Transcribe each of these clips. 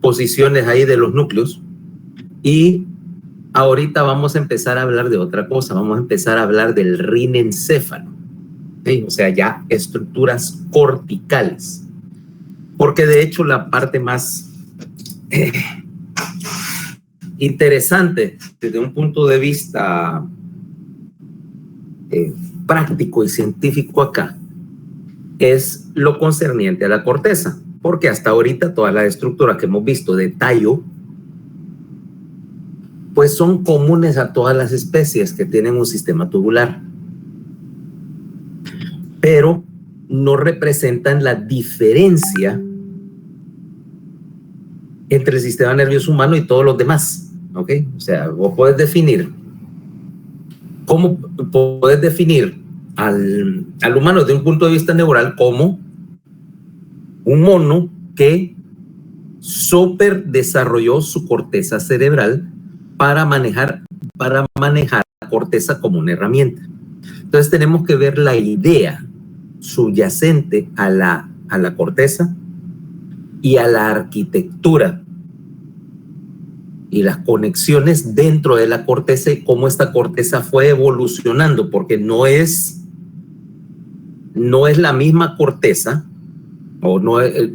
posiciones ahí de los núcleos. Y ahorita vamos a empezar a hablar de otra cosa. Vamos a empezar a hablar del rinencéfalo, ¿sí? O sea, ya estructuras corticales. Porque de hecho la parte más interesante desde un punto de vista práctico y científico acá es lo concerniente a la corteza, porque hasta ahorita todas las estructuras que hemos visto de tallo pues son comunes a todas las especies que tienen un sistema tubular, pero no representan la diferencia entre el sistema nervioso humano y todos los demás, ¿ok? O sea, vos podés definir, ¿cómo podés definir al humano desde un punto de vista neural como un mono que súper desarrolló su corteza cerebral para manejar la corteza como una herramienta? Entonces tenemos que ver la idea subyacente a la corteza y a la arquitectura y las conexiones dentro de la corteza y cómo esta corteza fue evolucionando, porque no es la misma corteza, o no es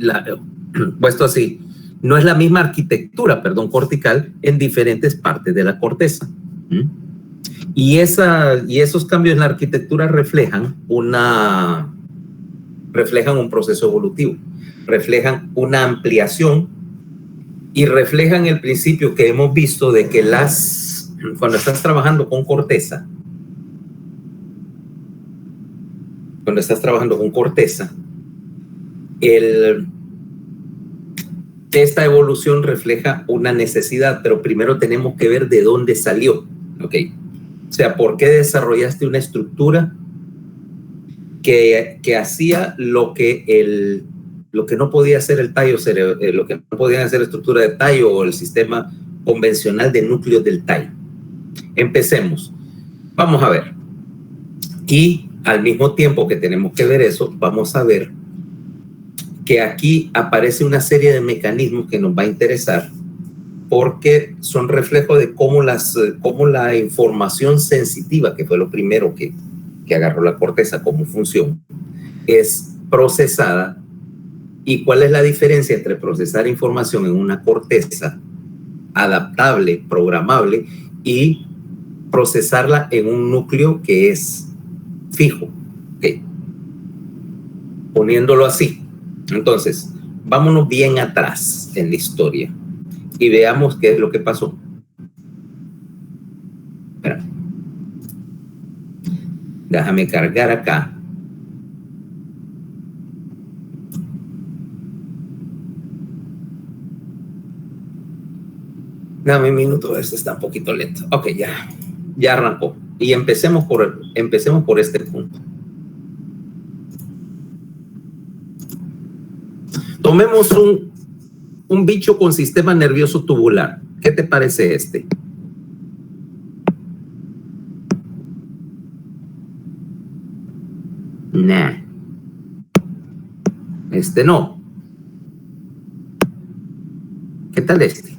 puesto así, no es la misma arquitectura, cortical en diferentes partes de la corteza. Y esos cambios en la arquitectura reflejan un proceso evolutivo, reflejan una ampliación y reflejan el principio que hemos visto de que cuando estás trabajando con corteza, esta evolución refleja una necesidad, pero primero tenemos que ver de dónde salió, ¿ok? O sea, ¿por qué desarrollaste una estructura que hacía lo que no podía hacer el tallo, lo que no podía hacer la estructura de tallo o el sistema convencional de núcleos del tallo? Empecemos. Vamos a ver. Y al mismo tiempo que tenemos que ver eso, vamos a ver que aquí aparece una serie de mecanismos que nos va a interesar, porque son reflejo de cómo la información sensitiva, que fue lo primero que agarró la corteza como función, es procesada. ¿Y cuál es la diferencia entre procesar información en una corteza adaptable, programable, y procesarla en un núcleo que es fijo? ¿Okay? Poniéndolo así. Entonces, vámonos bien atrás en la historia y veamos qué es lo que pasó. Espera. Déjame cargar acá. Dame un minuto, esto está un poquito lento. Ok, ya arrancó. Y empecemos por este punto. Tomemos un bicho con sistema nervioso tubular. ¿Qué te parece este? Nah. Este no. ¿Qué tal este?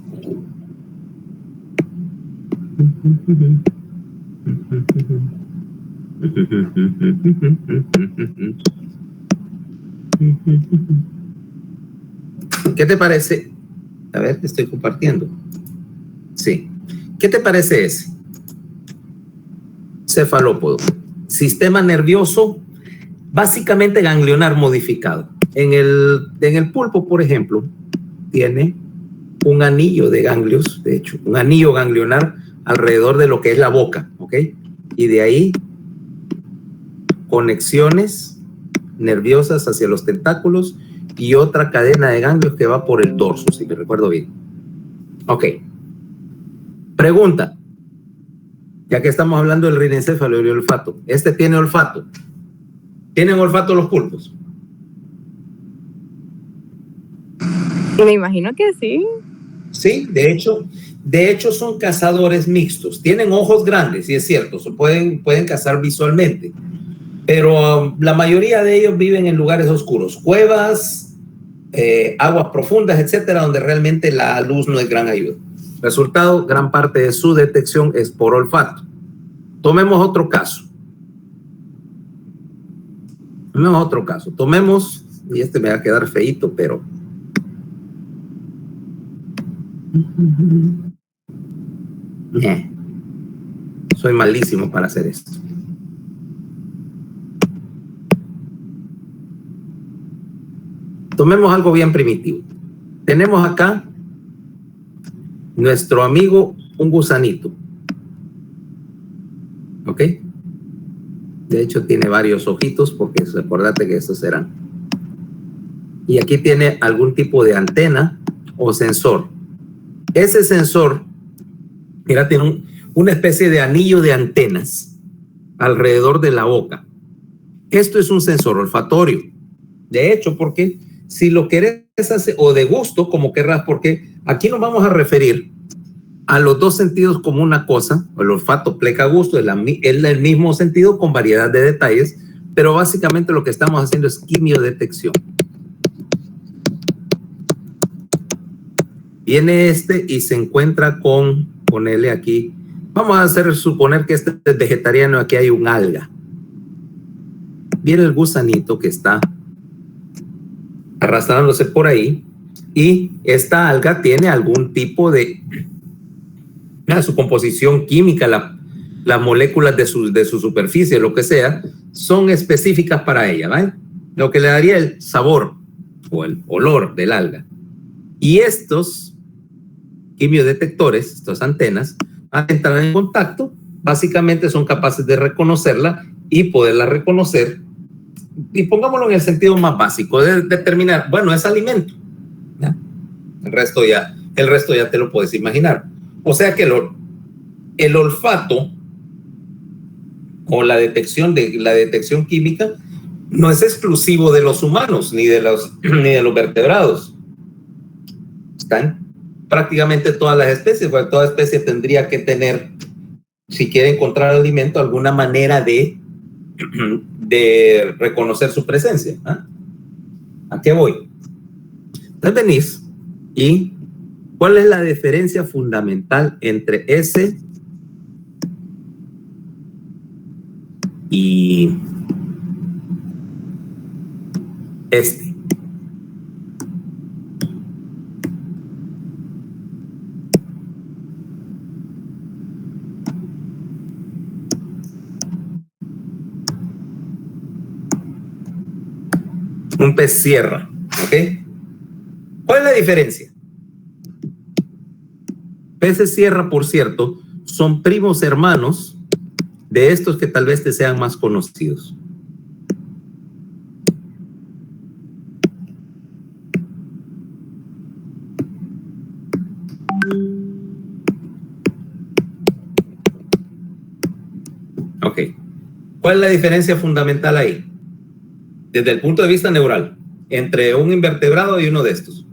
¿Qué te parece? A ver, te estoy compartiendo. Sí. ¿Qué te parece ese? Cefalópodo. Sistema nervioso básicamente ganglionar modificado. En el pulpo, por ejemplo, tiene un anillo de ganglios, de hecho, un anillo ganglionar alrededor de lo que es la boca, ¿ok? Y de ahí conexiones nerviosas hacia los tentáculos y otra cadena de ganglios que va por el dorso, si me recuerdo bien. Ok. Pregunta. Ya que estamos hablando del rinencéfalo y el olfato. ¿Este tiene olfato? ¿Tienen olfato los pulpos? Me imagino que sí. Sí, de hecho son cazadores mixtos. Tienen ojos grandes, sí es cierto, pueden cazar visualmente, pero la mayoría de ellos viven en lugares oscuros, cuevas, aguas profundas, etcétera, donde realmente la luz no es gran ayuda. Resultado, gran parte de su detección es por olfato. Tomemos otro caso. Tomemos, y este me va a quedar feíto, pero... soy malísimo para hacer esto. Tomemos algo bien primitivo. Tenemos acá nuestro amigo, un gusanito. ¿Ok? De hecho, tiene varios ojitos, porque acordate que estos serán. Y aquí tiene algún tipo de antena o sensor. Ese sensor, mira, tiene una especie de anillo de antenas alrededor de la boca. Esto es un sensor olfatorio. De hecho, porque si lo querés hacer, o de gusto, como querrás, porque aquí nos vamos a referir a los dos sentidos como una cosa. El olfato, pleca, gusto, es el mismo sentido con variedad de detalles, pero básicamente lo que estamos haciendo es quimiodetección. Viene este y se encuentra con, ponele aquí, vamos a suponer que este es vegetariano, aquí hay un alga. Viene el gusanito que está arrastrándose por ahí, y esta alga tiene algún tipo de su composición química, las moléculas de su superficie, lo que sea, son específicas para ella, ¿vale? Lo que le daría el sabor o el olor del alga. Y estos quimiodetectores, estas antenas, al entrar en contacto, básicamente son capaces de reconocerla y poderla reconocer. Y pongámoslo en el sentido más básico, de determinar, bueno, es alimento. ¿Ya? El resto ya te lo puedes imaginar. O sea que el olfato o la detección química no es exclusivo de los humanos ni de los vertebrados. Están prácticamente todas las especies, porque toda especie tendría que tener, si quiere encontrar alimento, alguna manera de reconocer su presencia. ¿Eh? ¿A qué voy? Entonces venís y ¿cuál es la diferencia fundamental entre ese y este? Un pez sierra, ¿ok? ¿Cuál es la diferencia? Peces sierra, por cierto, son primos hermanos de estos que tal vez te sean más conocidos. Ok. ¿Cuál es la diferencia fundamental ahí? Desde el punto de vista neural, entre un invertebrado y uno de estos.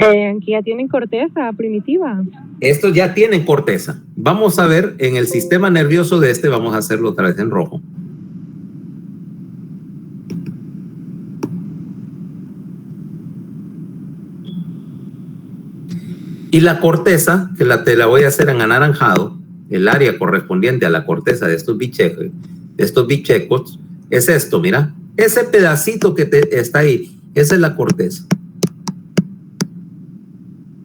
Que ya tienen corteza primitiva. Estos ya tienen corteza. Vamos a ver en el sistema nervioso de este, vamos a hacerlo otra vez en rojo. Y la corteza, que te la voy a hacer en anaranjado, el área correspondiente a la corteza de estos bichecos, es esto, mira. Ese pedacito que está ahí, esa es la corteza.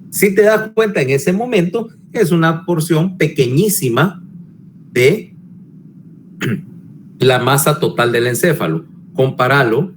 Si te das cuenta en ese momento, es una porción pequeñísima de la masa total del encéfalo. Compáralo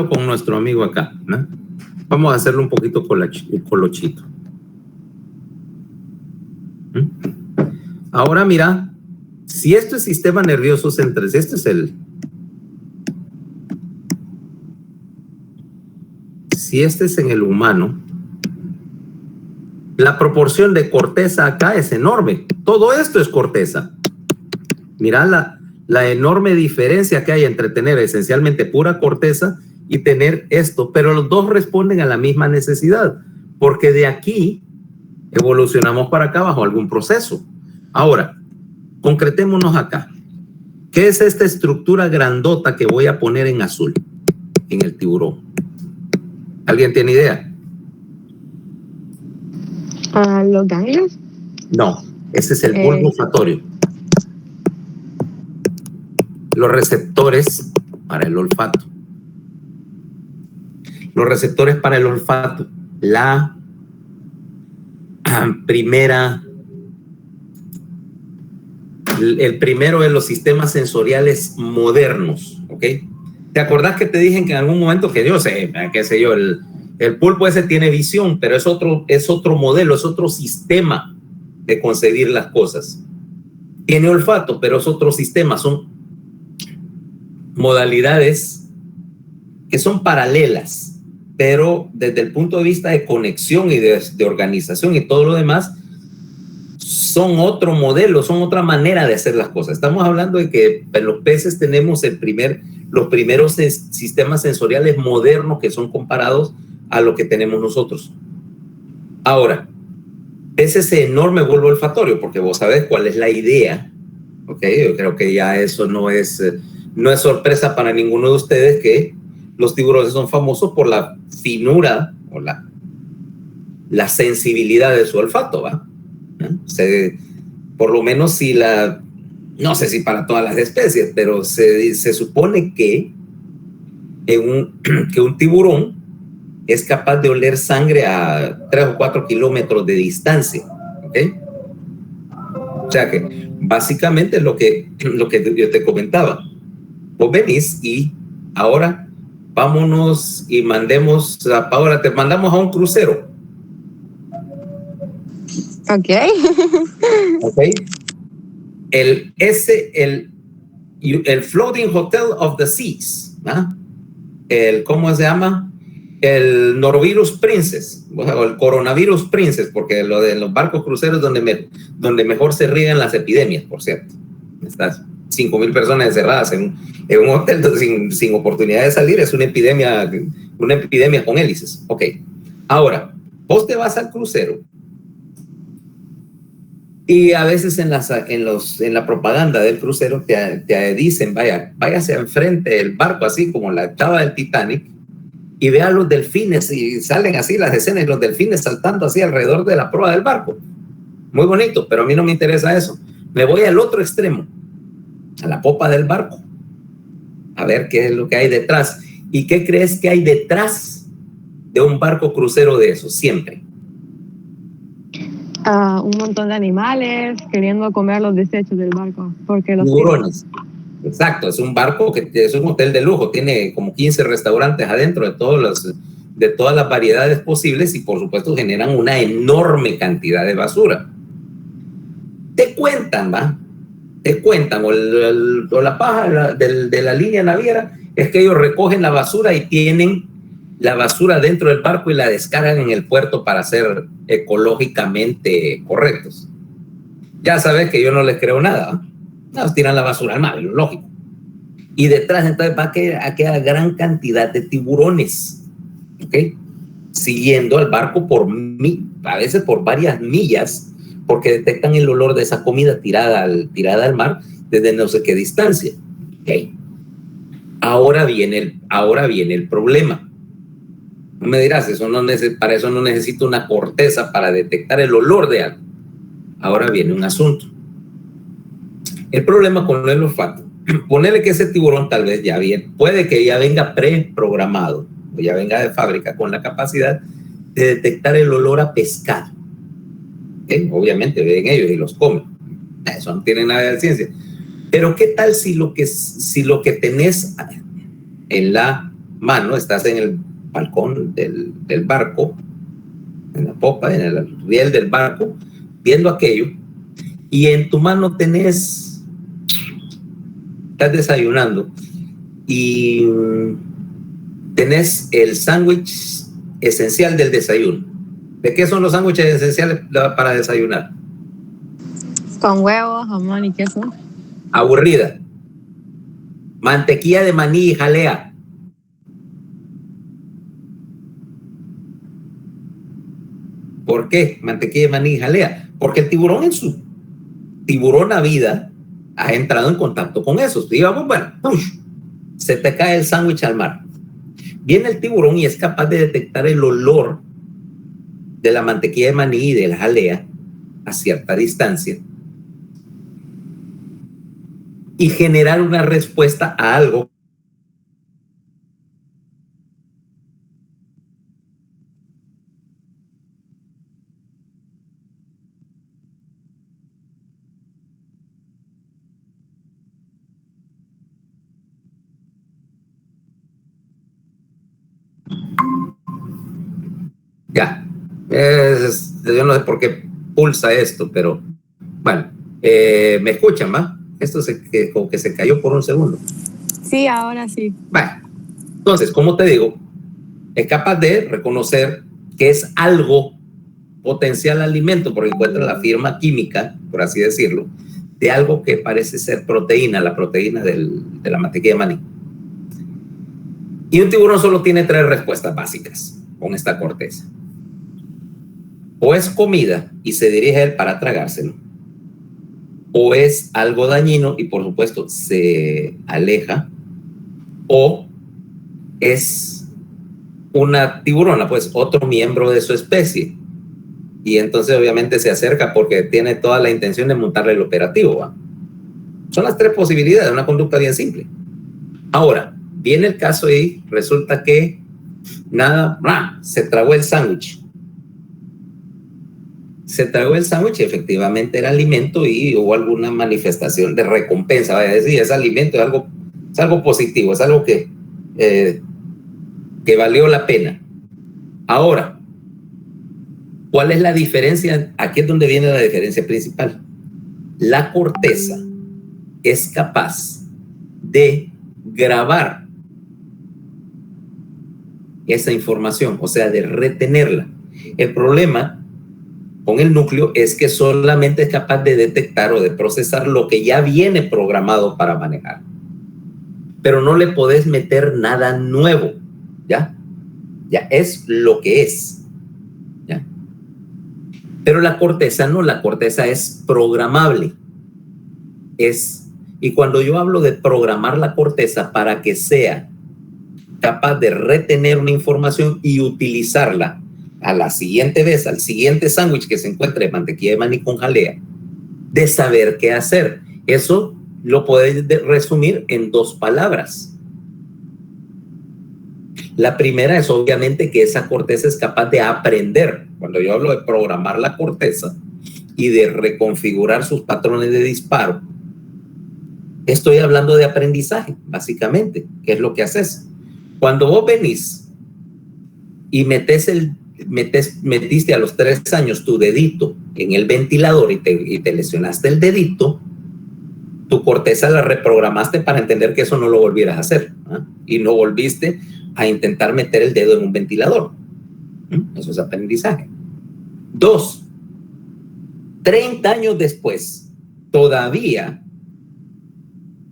con nuestro amigo acá, ¿no? Vamos a hacerlo un poquito colochito. Ahora mira, si esto es sistema nervioso central, este es si este es en el humano, La proporción de corteza acá es enorme. Todo esto es corteza. Mira la enorme diferencia que hay entre tener esencialmente pura corteza y tener esto, pero los dos responden a la misma necesidad, porque de aquí evolucionamos para acá bajo algún proceso. Ahora, concretémonos acá. ¿Qué es esta estructura grandota que voy a poner en azul en el tiburón? ¿Alguien tiene idea? ¿Los ganglios? No, ese es el bulbo olfatorio. Los receptores para el olfato. Los receptores para el olfato. La primera, el primero de los sistemas sensoriales modernos, ¿ok? ¿Te acordás que te dije que en algún momento que yo sé, qué sé yo, el pulpo ese tiene visión, pero es otro modelo, es otro sistema de concebir las cosas. Tiene olfato, pero es otro sistema, son modalidades que son paralelas, pero desde el punto de vista de conexión y de organización y todo lo demás, son otro modelo, son otra manera de hacer las cosas. Estamos hablando de que en los peces tenemos los primeros sistemas sensoriales modernos que son comparados a lo que tenemos nosotros. Ahora, es ese enorme bulbo olfatorio, porque vos sabés cuál es la idea, ¿ok? Yo creo que ya eso no es sorpresa para ninguno de ustedes que los tiburones son famosos por la finura o la sensibilidad de su olfato, ¿va? Por lo menos no sé si para todas las especies, pero se supone que un tiburón es capaz de oler sangre a 3 o 4 kilómetros de distancia, ¿ok? O sea que básicamente es lo que yo te comentaba. Vos venís y ahora vámonos y ahora te mandamos a un crucero. Ok. Ok. El Floating Hotel of the Seas, ¿no? ¿Cómo se llama? El Norovirus Princess, o el Coronavirus Princess, porque lo de los barcos cruceros donde mejor se riegan las epidemias, por cierto. Estas 5,000 personas encerradas en un hotel sin oportunidad de salir es una epidemia con hélices. Ok. Ahora, vos te vas al crucero y a veces en la propaganda del crucero te dicen, váyase enfrente del barco, así como la chava del Titanic, y vea los delfines, y salen así las escenas, los delfines saltando así alrededor de la proa del barco. Muy bonito, pero a mí no me interesa eso. Me voy al otro extremo, a la popa del barco, a ver qué es lo que hay detrás. ¿Y qué crees que hay detrás de un barco crucero de eso? Siempre. Un montón de animales queriendo comer los desechos del barco. Porque los tiburones. Exacto, es un barco que es un hotel de lujo, tiene como 15 restaurantes adentro de todas las variedades posibles y por supuesto generan una enorme cantidad de basura. Te cuentan, o la paja de la línea naviera es que ellos recogen la basura y tienen la basura dentro del barco y la descargan en el puerto para ser ecológicamente correctos. Ya sabes que yo no les creo nada, nos tiran la basura al mar, lo lógico. Y detrás entonces va a quedar gran cantidad de tiburones, ¿ok? Siguiendo al barco a veces por varias millas, porque detectan el olor de esa comida tirada al mar desde no sé qué distancia. ¿Okay? Ahora viene el problema. No me dirás, para eso no necesito una corteza para detectar el olor de algo. Ahora viene un asunto. El problema con el olfato, ponerle que ese tiburón tal vez puede que ya venga preprogramado, o ya venga de fábrica con la capacidad de detectar el olor a pescado. Obviamente ven ellos y los comen. Eso no tiene nada de ciencia. Pero ¿qué tal si lo que tenés en la mano, estás en el balcón del barco, en la popa, en el riel del barco, viendo aquello, y en tu mano estás desayunando y tenés el sándwich esencial del desayuno, ¿De qué son los sándwiches esenciales para desayunar? Con huevos, jamón y queso. Aburrida. Mantequilla de maní y jalea. ¿Por qué mantequilla de maní y jalea? Porque el tiburón en su tiburona vida ha entrado en contacto con esos. Digamos, bueno, se te cae el sándwich al mar. Viene el tiburón y es capaz de detectar el olor de la mantequilla de maní y de la jalea a cierta distancia y generar una respuesta a algo ya. Yo no sé por qué pulsa esto, pero bueno, ¿me escuchan, va? Esto como que se cayó por un segundo. Sí, ahora sí. Bueno, entonces, como te digo, es capaz de reconocer que es algo potencial alimento, porque encuentra la firma química, por así decirlo, de algo que parece ser proteína, la proteína de la mantequilla de maní. Y un tiburón solo tiene 3 respuestas básicas con esta corteza. O es comida y se dirige a él para tragárselo, o es algo dañino y por supuesto se aleja, o es una tiburona, pues otro miembro de su especie, y entonces obviamente se acerca porque tiene toda la intención de montarle el operativo, ¿va? Son las 3 posibilidades, una conducta bien simple. Ahora, viene el caso y resulta que se tragó el sándwich. Se tragó el sándwich y efectivamente era alimento y hubo alguna manifestación de recompensa. Vaya a decir, es alimento, es algo positivo, es algo que valió la pena. Ahora, ¿cuál es la diferencia? Aquí es donde viene la diferencia principal. La corteza es capaz de grabar esa información, o sea, de retenerla. El problema con el núcleo es que solamente es capaz de detectar o de procesar lo que ya viene programado para manejar. Pero no le podés meter nada nuevo, ¿ya? Ya es lo que es, ¿ya? Pero la corteza no, la corteza es programable. Y cuando yo hablo de programar la corteza para que sea capaz de retener una información y utilizarla a la siguiente vez, al siguiente sándwich que se encuentre de mantequilla de maní con jalea, de saber qué hacer. Eso lo puedes resumir en 2 palabras. La primera es obviamente que esa corteza es capaz de aprender. Cuando yo hablo de programar la corteza y de reconfigurar sus patrones de disparo, estoy hablando de aprendizaje, básicamente, que es lo que haces. Cuando vos venís y metiste a los 3 años tu dedito en el ventilador y te lesionaste el dedito, tu corteza la reprogramaste para entender que eso no lo volvieras a hacer, ¿eh? Y no volviste a intentar meter el dedo en un ventilador. Eso es aprendizaje. 2, 30 años después, todavía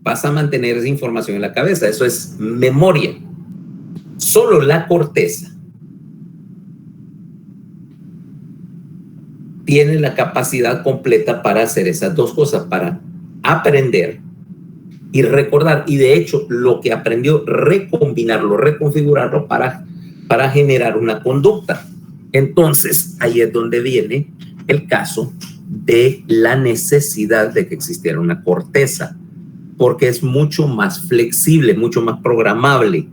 vas a mantener esa información en la cabeza. Eso es memoria. Solo la corteza tiene la capacidad completa para hacer esas 2 cosas, para aprender y recordar, y de hecho lo que aprendió, recombinarlo, reconfigurarlo para generar una conducta. Entonces ahí es donde viene el caso de la necesidad de que existiera una corteza, porque es mucho más flexible, mucho más programable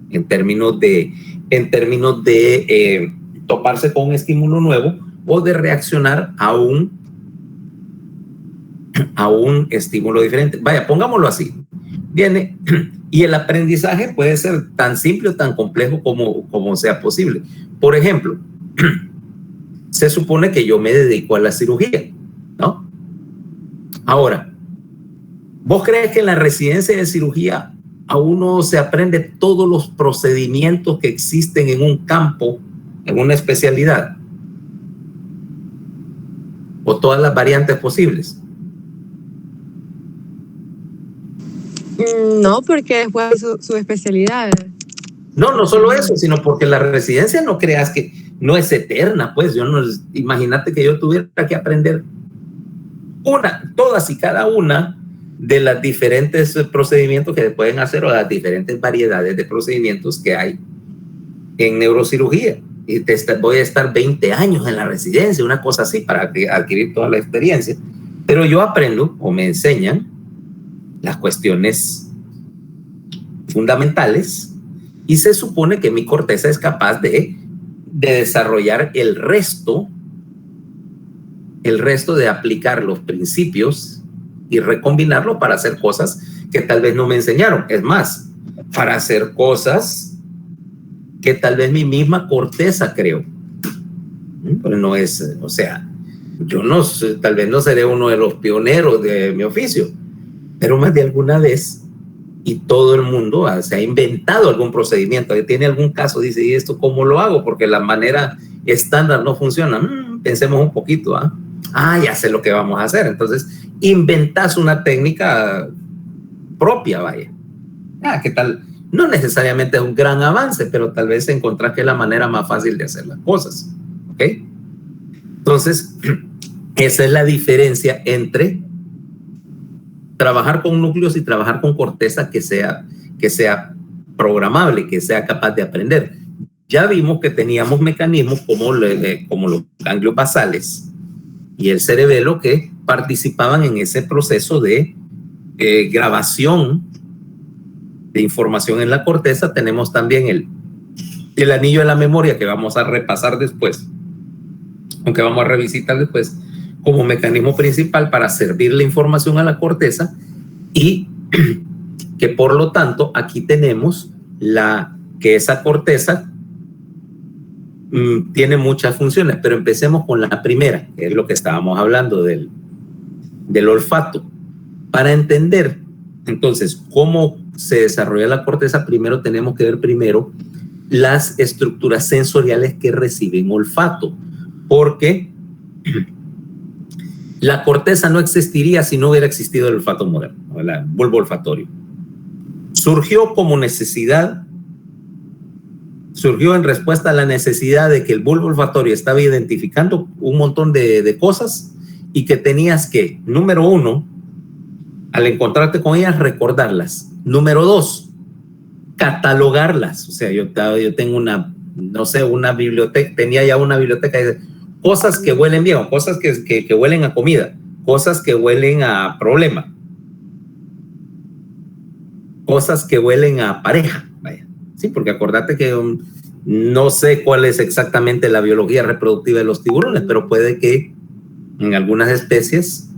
en términos de toparse con un estímulo nuevo o de reaccionar a un estímulo diferente. Vaya, pongámoslo así. Viene, y el aprendizaje puede ser tan simple o tan complejo como sea posible. Por ejemplo, se supone que yo me dedico a la cirugía, ¿no? Ahora, ¿vos crees que en la residencia de cirugía a uno se aprende todos los procedimientos que existen en un campo en una especialidad? ¿O todas las variantes posibles? No, porque después su especialidad. No, no solo eso, sino porque la residencia no creas que no es eterna, pues. Imagínate que yo tuviera que aprender todas y cada una de las diferentes procedimientos que se pueden hacer o las diferentes variedades de procedimientos que hay en neurocirugía. Y voy a estar 20 años en la residencia, una cosa así, para adquirir toda la experiencia. Pero yo aprendo o me enseñan las cuestiones fundamentales y se supone que mi corteza es capaz de desarrollar el resto de aplicar los principios y recombinarlo para hacer cosas que tal vez no me enseñaron. Es más, para hacer cosas que tal vez mi misma corteza creó. Pero no es, o sea, yo no, tal vez no seré uno de los pioneros de mi oficio, pero más de alguna vez, y todo el mundo se ha inventado algún procedimiento, que tiene algún caso, dice, ¿y esto cómo lo hago? Porque la manera estándar no funciona. Pensemos un poquito, ya sé lo que vamos a hacer. Entonces, inventas una técnica propia, vaya. ¿Qué tal? No necesariamente es un gran avance, pero tal vez encontrás que es la manera más fácil de hacer las cosas. ¿Ok? Entonces, esa es la diferencia entre trabajar con núcleos y trabajar con corteza que sea programable, que sea capaz de aprender. Ya vimos que teníamos mecanismos como los ganglios basales y el cerebelo que participaban en ese proceso de grabación de información en la corteza. Tenemos también el anillo de la memoria, que vamos a repasar después, aunque vamos a revisitar después, como mecanismo principal para servir la información a la corteza, y que por lo tanto aquí tenemos que esa corteza tiene muchas funciones, pero empecemos con la primera, que es lo que estábamos hablando del olfato. Para entender entonces cómo se desarrolla la corteza, primero tenemos que ver las estructuras sensoriales que reciben olfato, porque la corteza no existiría si no hubiera existido el olfato moderno, el bulbo olfatorio. Surgió como necesidad, surgió en respuesta a la necesidad de que el bulbo olfatorio estaba identificando un montón de cosas y que tenías que, número uno, al encontrarte con ellas, recordarlas. Número dos, catalogarlas. O sea, yo tengo una biblioteca, tenía ya una biblioteca de cosas que huelen bien, o cosas que huelen a comida, cosas que huelen a problema, cosas que huelen a pareja. Vaya. Sí, porque acordate que no sé cuál es exactamente la biología reproductiva de los tiburones, pero puede que en algunas especies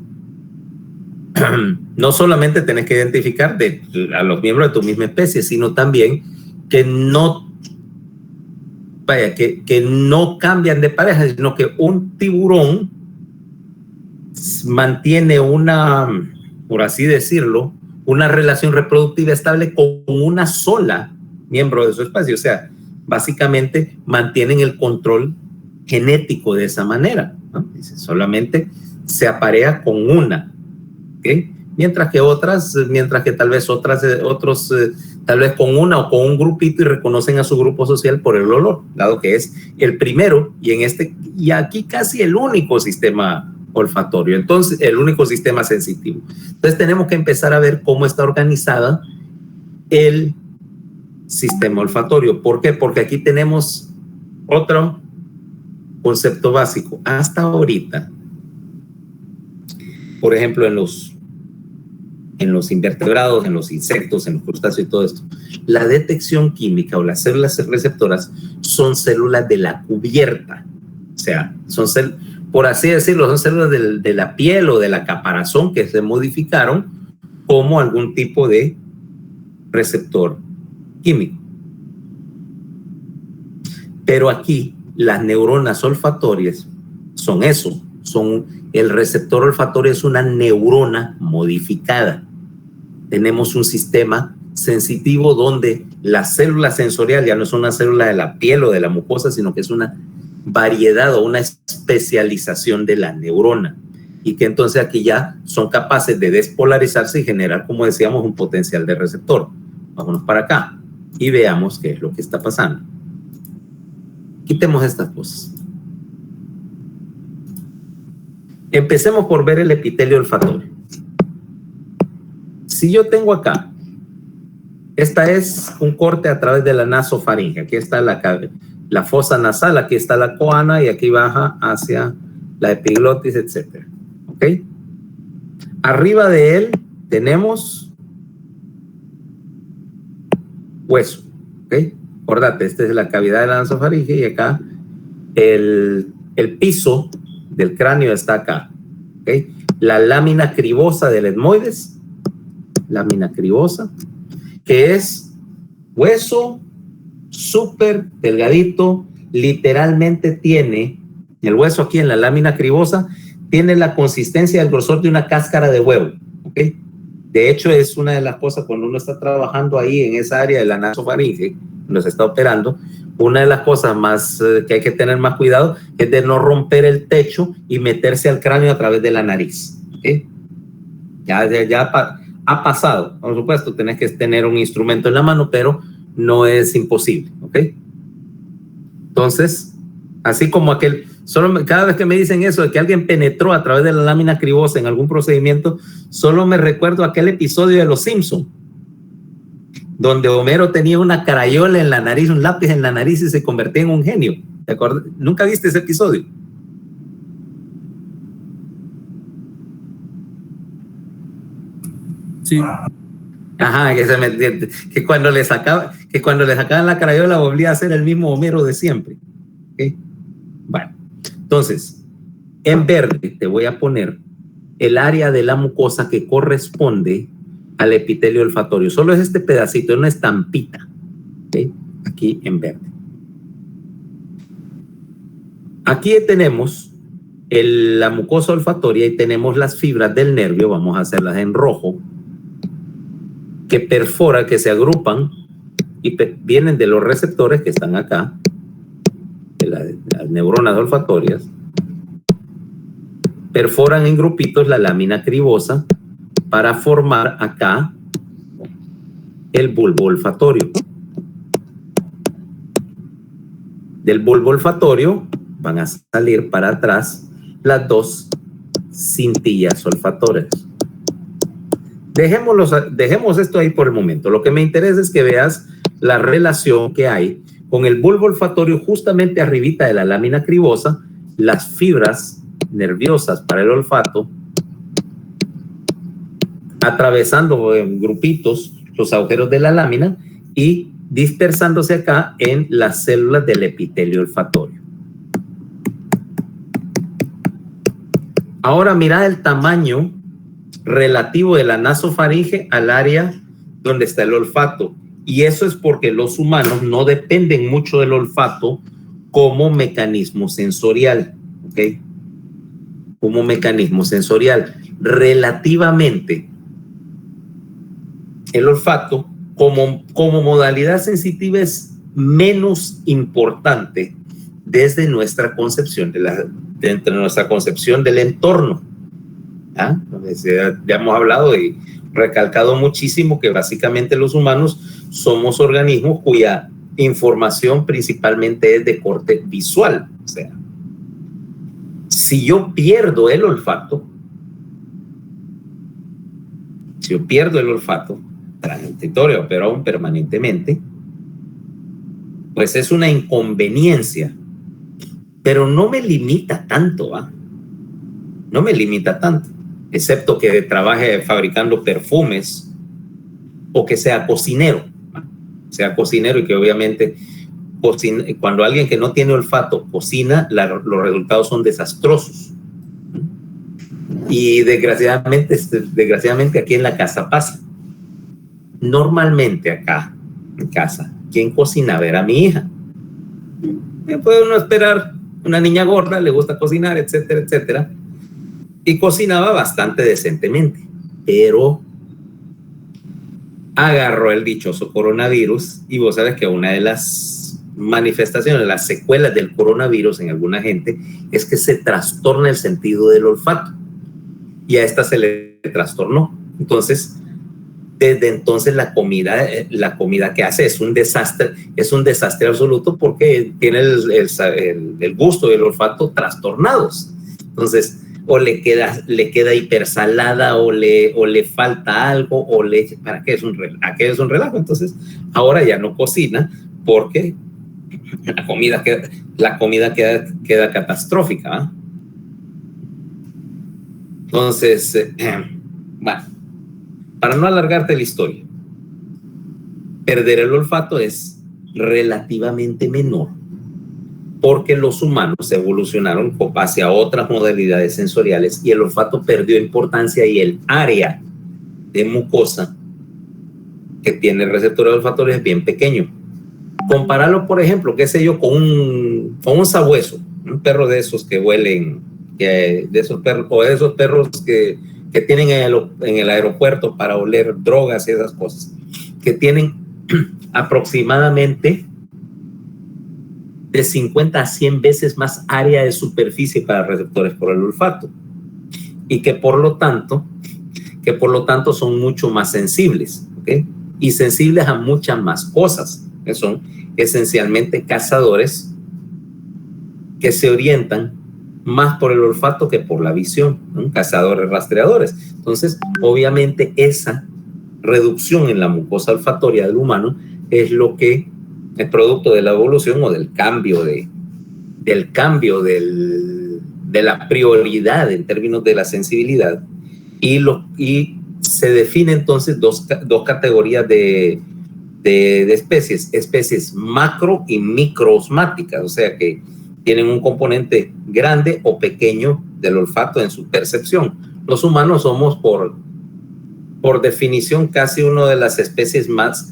no solamente tenés que identificar a los miembros de tu misma especie, sino también que no cambian de pareja, sino que un tiburón mantiene por así decirlo, una relación reproductiva estable con una sola miembro de su especie. O sea, básicamente mantienen el control genético de esa manera, ¿no? Solamente se aparea con una, ¿okay? Mientras que tal vez otros tal vez con una o con un grupito y reconocen a su grupo social por el olor, dado que es el primero y aquí casi el único sistema olfatorio, entonces el único sistema sensitivo. Entonces tenemos que empezar a ver cómo está organizada el sistema olfatorio. ¿Por qué? Porque aquí tenemos otro concepto básico. Hasta ahorita, por ejemplo, en los invertebrados, en los insectos, en los crustáceos y todo esto, la detección química o las células receptoras son células de la cubierta. O sea, por así decirlo, son células de la piel o de la caparazón que se modificaron como algún tipo de receptor químico. Pero aquí las neuronas olfatorias son eso, el receptor olfatorio es una neurona modificada. Tenemos un sistema sensitivo donde la célula sensorial ya no es una célula de la piel o de la mucosa, sino que es una variedad o una especialización de la neurona, y que entonces aquí ya son capaces de despolarizarse y generar, como decíamos, un potencial de receptor. Vámonos para acá y veamos qué es lo que está pasando. Quitemos estas cosas. Empecemos por ver el epitelio olfatorio. Si yo tengo acá, esta es un corte a través de la nasofaringe. Aquí está la fosa nasal, aquí está la coana y aquí baja hacia la epiglotis, etc. ¿Ok? Arriba de él tenemos hueso. ¿Ok? Acordate, esta es la cavidad de la nasofaringe y acá el piso del cráneo está acá. ¿Ok? La lámina cribosa del etmoides, lámina cribosa, que es hueso súper delgadito, literalmente tiene, el hueso aquí en la lámina cribosa, tiene la consistencia del grosor de una cáscara de huevo. ¿Okay? De hecho, es una de las cosas cuando uno está trabajando ahí en esa área de la nasofaringe, nos está operando, una de las cosas más que hay que tener más cuidado es de no romper el techo y meterse al cráneo a través de la nariz. ¿Okay? Ya ha pasado. Por supuesto, tenés que tener un instrumento en la mano, pero no es imposible. ¿Ok? Entonces, así como cada vez que me dicen eso de que alguien penetró a través de la lámina cribosa en algún procedimiento, solo me recuerdo aquel episodio de Los Simpson, donde Homero tenía una crayola en la nariz, un lápiz en la nariz y se convertía en un genio. ¿Te acuerdas? ¿Nunca viste ese episodio? Sí. Ajá, que cuando le sacaban la crayola volvía a ser el mismo Homero de siempre. ¿Okay? Bueno, entonces, en verde te voy a poner el área de la mucosa que corresponde al epitelio olfatorio. Solo es este pedacito, es una estampita. ¿Okay? Aquí en verde. Aquí tenemos la mucosa olfatoria y tenemos las fibras del nervio, vamos a hacerlas en rojo, que perfora, que se agrupan y vienen de los receptores que están acá, de las neuronas olfatorias, perforan en grupitos la lámina cribosa para formar acá el bulbo olfatorio. Del bulbo olfatorio van a salir para atrás las dos cintillas olfatorias. Dejemos esto ahí por el momento. Lo que me interesa es que veas la relación que hay con el bulbo olfatorio justamente arribita de la lámina cribosa, las fibras nerviosas para el olfato, atravesando en grupitos los agujeros de la lámina y dispersándose acá en las células del epitelio olfatorio. Ahora mira el tamaño relativo de la nasofaringe al área donde está el olfato. Y eso es porque los humanos no dependen mucho del olfato como mecanismo sensorial. ¿Ok? Como mecanismo sensorial. Relativamente, el olfato como modalidad sensitiva es menos importante desde nuestra concepción nuestra concepción del entorno. ¿Ah? Ya hemos hablado y recalcado muchísimo que básicamente los humanos somos organismos cuya información principalmente es de corte visual. O sea, si yo pierdo el olfato, transitorio pero aún permanentemente, pues es una inconveniencia, pero no me limita tanto, ¿va? No me limita tanto, excepto que trabaje fabricando perfumes o que sea cocinero, ¿va? Sea cocinero y que obviamente cuando alguien que no tiene olfato cocina, los resultados son desastrosos. Y desgraciadamente aquí en la casa pasa. Normalmente acá en casa, quien cocinaba era mi hija. Puede uno esperar, una niña gorda, le gusta cocinar, etcétera, etcétera. Y cocinaba bastante decentemente. Pero agarró el dichoso coronavirus y vos sabes que una de las manifestaciones, las secuelas del coronavirus en alguna gente es que se trastorna el sentido del olfato y a esta se le trastornó. Entonces, desde entonces la comida que hace es un desastre absoluto porque tiene el gusto y el olfato trastornados. Entonces, o le queda hipersalada o le falta algo ¿para qué es un relajo? Entonces, ahora ya no cocina porque la comida queda catastrófica, ¿eh? Entonces, bueno, para no alargarte la historia, perder el olfato es relativamente menor porque los humanos evolucionaron hacia otras modalidades sensoriales y el olfato perdió importancia y el área de mucosa que tiene el receptor olfatorio es bien pequeño. Compararlo, por ejemplo, qué sé yo, con un sabueso, un perro de esos que huelen, de esos perros que tienen en el aeropuerto para oler drogas y esas cosas, que tienen aproximadamente de 50 a 100 veces más área de superficie para receptores por el olfato y que por lo tanto son mucho más sensibles, ¿okay? Y sensibles a muchas más cosas, que son esencialmente cazadores que se orientan más por el olfato que por la visión, ¿no? Cazadores rastreadores. Entonces, obviamente esa reducción en la mucosa olfatoria del humano es lo que es producto de la evolución o del cambio de la prioridad en términos de la sensibilidad y se define entonces dos categorías de especies macro y microosmáticas, o sea que tienen un componente grande o pequeño del olfato en su percepción. Los humanos somos por definición casi una de las especies más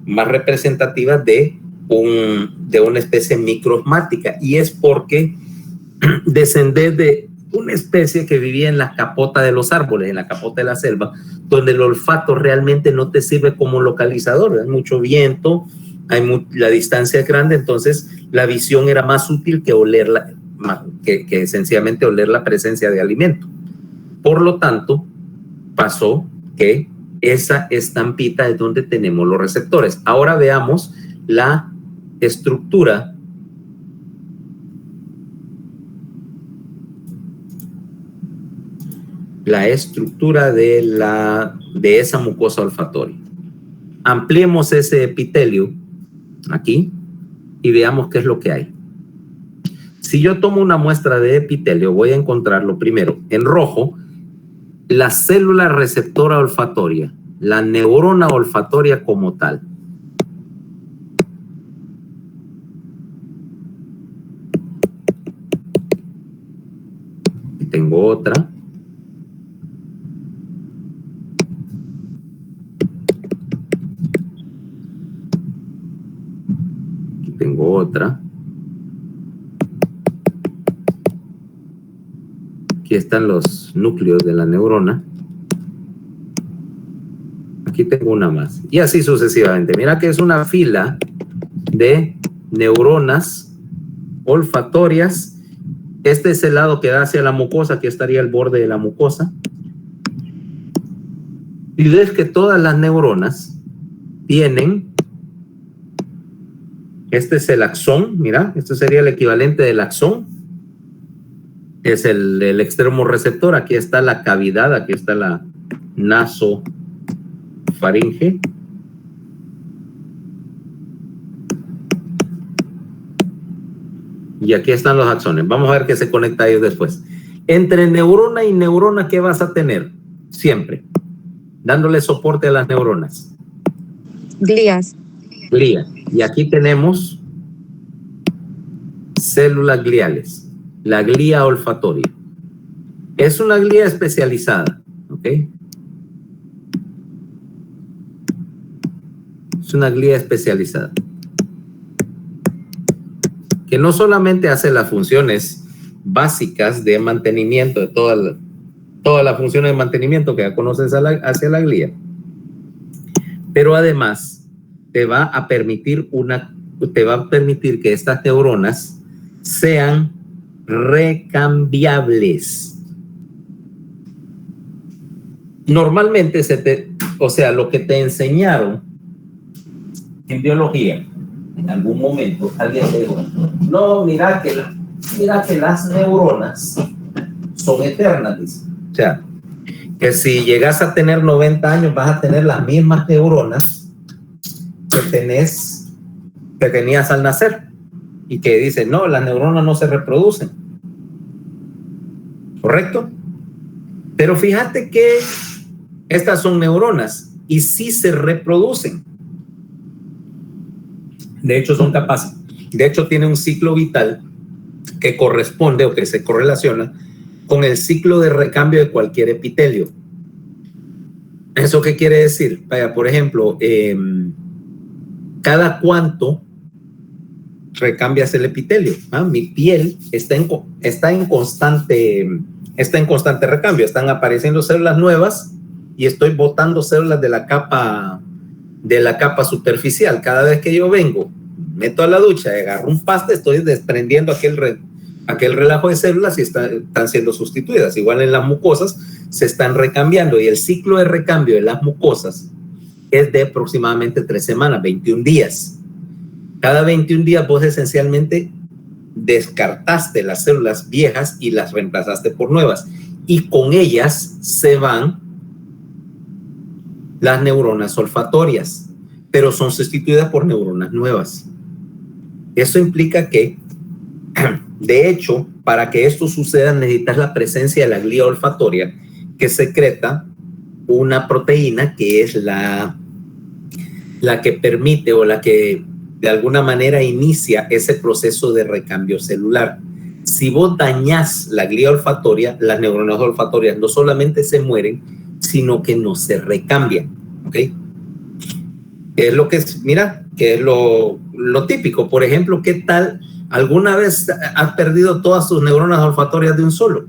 representativas de una especie microosmática, y es porque descendés de una especie que vivía en la capota de los árboles, en la capota de la selva, donde el olfato realmente no te sirve como localizador, hay mucho viento, la distancia es grande, entonces la visión era más útil que que sencillamente oler la presencia de alimento. Por lo tanto, pasó que esa estampita es donde tenemos los receptores. Ahora veamos la estructura de esa mucosa olfatoria. Ampliemos ese epitelio aquí y veamos qué es lo que hay. Si yo tomo una muestra de epitelio, voy a encontrarlo primero en rojo, la célula receptora olfatoria, la neurona olfatoria como tal. Y tengo otra. Aquí tengo otra. Aquí están los núcleos de la neurona. Aquí tengo una más. Y así sucesivamente. Mira que es una fila de neuronas olfatorias. Este es el lado que da hacia la mucosa. Aquí estaría el borde de la mucosa. Y ves que todas las neuronas tienen... Este es el axón. Mira, este sería el equivalente del axón. Es el extremo receptor. Aquí está la cavidad, aquí está la nasofaringe. Y aquí están los axones. Vamos a ver qué se conecta a ellos después. Entre neurona y neurona, ¿qué vas a tener? Siempre. Dándole soporte a las neuronas. Glías. Glía. Y aquí tenemos células gliales. La glía olfatoria. Es una glía especializada, ¿ok? Es una glía especializada que no solamente hace las funciones básicas de mantenimiento, de todas las funciones de mantenimiento que ya conoces hacia la glía, pero además te va a permitir que estas neuronas sean recambiables. Normalmente lo que te enseñaron en biología, en algún momento alguien te dijo, no, mira que las neuronas son eternas, dice. O sea, que si llegas a tener 90 años vas a tener las mismas neuronas que tenías al nacer, y que dicen, no, las neuronas no se reproducen. ¿Correcto? Pero fíjate que estas son neuronas y sí se reproducen. De hecho, son capaces. De hecho, tiene un ciclo vital que corresponde o que se correlaciona con el ciclo de recambio de cualquier epitelio. ¿Eso qué quiere decir? Vaya, por ejemplo, ¿cada cuánto recambias el epitelio? Mi piel está en constante recambio. Están apareciendo células nuevas y estoy botando células de la capa superficial. Cada vez que yo vengo, meto a la ducha, agarro un paste, estoy desprendiendo aquel relajo de células y están siendo sustituidas. Igual en las mucosas se están recambiando, y el ciclo de recambio de las mucosas es de aproximadamente 3 semanas, 21 días. Cada 21 días vos esencialmente descartaste las células viejas y las reemplazaste por nuevas, y con ellas se van las neuronas olfatorias, pero son sustituidas por neuronas nuevas. Eso implica que, de hecho, para que esto suceda necesitas la presencia de la glía olfatoria, que secreta una proteína que es la que permite o la que de alguna manera inicia ese proceso de recambio celular. Si vos dañás la glía olfatoria, las neuronas olfatorias no solamente se mueren, sino que no se recambian. ¿Ok? Es lo que es, mira, que es lo típico. Por ejemplo, ¿qué tal? ¿Alguna vez has perdido todas sus neuronas olfatorias de un solo?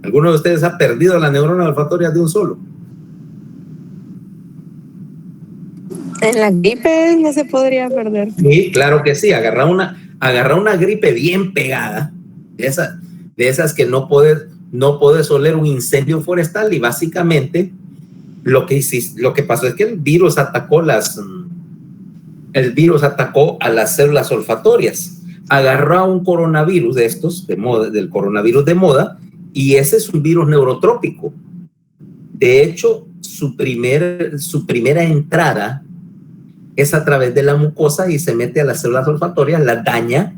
¿Alguno de ustedes ha perdido las neuronas olfatorias de un solo? En la gripe ya se podría perder. Sí, claro que sí. Agarra una gripe bien pegada, de esas que no puedes oler un incendio forestal, y básicamente lo que pasó es que el virus atacó a las células olfatorias. Agarró a un coronavirus de estos, del coronavirus de moda, y ese es un virus neurotrópico. De hecho, su primera entrada es a través de la mucosa y se mete a las células olfatorias, las daña,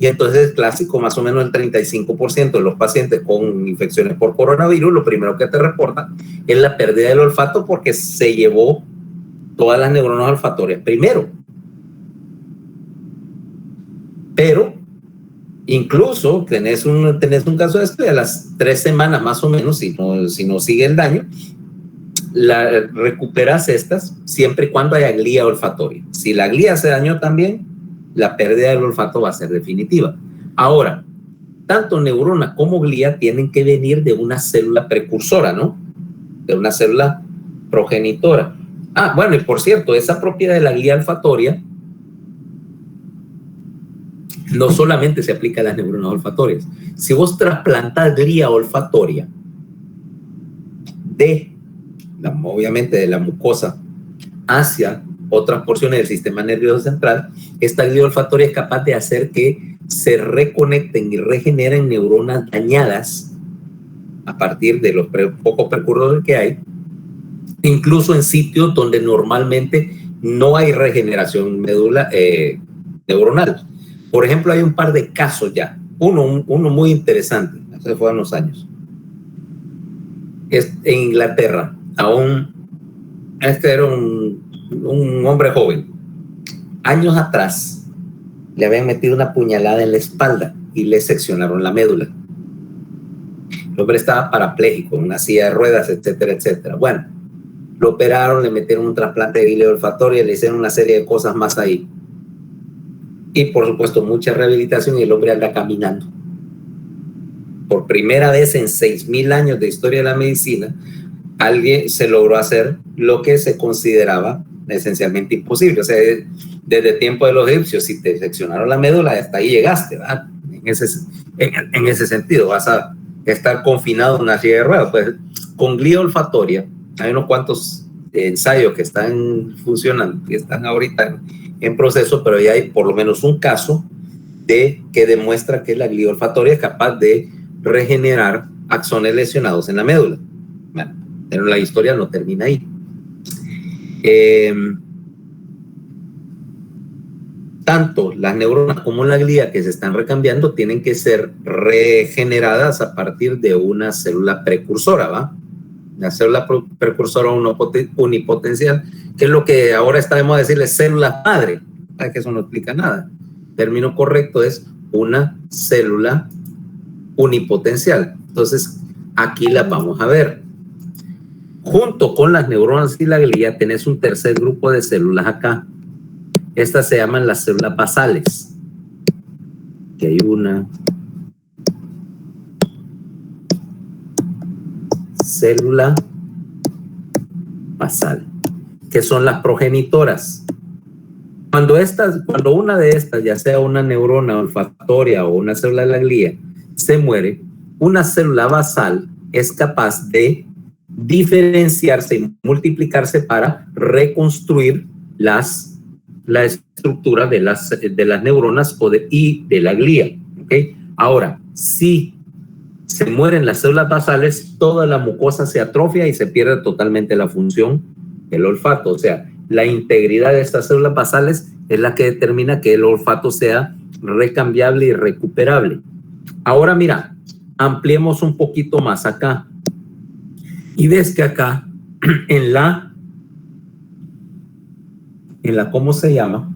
y entonces es clásico, más o menos el 35% de los pacientes con infecciones por coronavirus, lo primero que te reporta es la pérdida del olfato, porque se llevó todas las neuronas olfatorias primero. Pero incluso tenés un caso de esto, y a las 3 semanas más o menos, si no sigue el daño, recuperas estas siempre y cuando haya glía olfatoria. Si la glía se dañó también, la pérdida del olfato va a ser definitiva. Ahora, tanto neurona como glía tienen que venir de una célula precursora, ¿no? De una célula progenitora. Bueno, y por cierto, esa propiedad de la glía olfatoria no solamente se aplica a las neuronas olfatorias. Si vos trasplantas glía olfatoria obviamente de la mucosa hacia otras porciones del sistema nervioso central, esta glía olfatoria es capaz de hacer que se reconecten y regeneren neuronas dañadas a partir de los pocos precursores que hay, incluso en sitios donde normalmente no hay regeneración neuronal. Por ejemplo, hay un par de casos ya. Uno muy interesante, hace fue unos años. En Inglaterra, este era un hombre joven. Años atrás le habían metido una puñalada en la espalda y le seccionaron la médula. El hombre estaba parapléjico, en una silla de ruedas, etcétera, etcétera. Bueno, lo operaron, le metieron un trasplante de glía olfatoria, le hicieron una serie de cosas más ahí. Y por supuesto mucha rehabilitación, y el hombre anda caminando. Por primera vez en 6,000 años de historia de la medicina, alguien se logró hacer lo que se consideraba esencialmente imposible. O sea, desde el tiempo de los egipcios, si te seccionaron la médula, hasta ahí llegaste, ¿verdad? En ese sentido, vas a estar confinado en una silla de ruedas. Pues con glía olfatoria hay unos cuantos ensayos que están funcionando, que están ahorita en proceso, pero ya hay por lo menos un caso que demuestra que la glía olfatoria es capaz de regenerar axones lesionados en la médula. Bueno, pero la historia no termina ahí. Tanto las neuronas como la glía que se están recambiando tienen que ser regeneradas a partir de una célula precursora, ¿va? La célula precursora unipotencial, que es lo que ahora estamos a decirle célula madre, que eso no explica nada. El término correcto es una célula unipotencial. Entonces, aquí la vamos a ver. Junto con las neuronas y la glía tenés un tercer grupo de células acá. Estas se llaman las células basales. Que hay una célula basal, que son las progenitoras. Cuando una de estas, ya sea una neurona olfatoria o una célula de la glía, se muere, una célula basal es capaz de diferenciarse y multiplicarse para reconstruir la estructura de las neuronas y de la glía. ¿Okay? Ahora, si se mueren las células basales, toda la mucosa se atrofia y se pierde totalmente la función del olfato. O sea, la integridad de estas células basales es la que determina que el olfato sea recambiable y recuperable. Ahora mira, ampliemos un poquito más acá. Y ves que acá, en la ¿cómo se llama?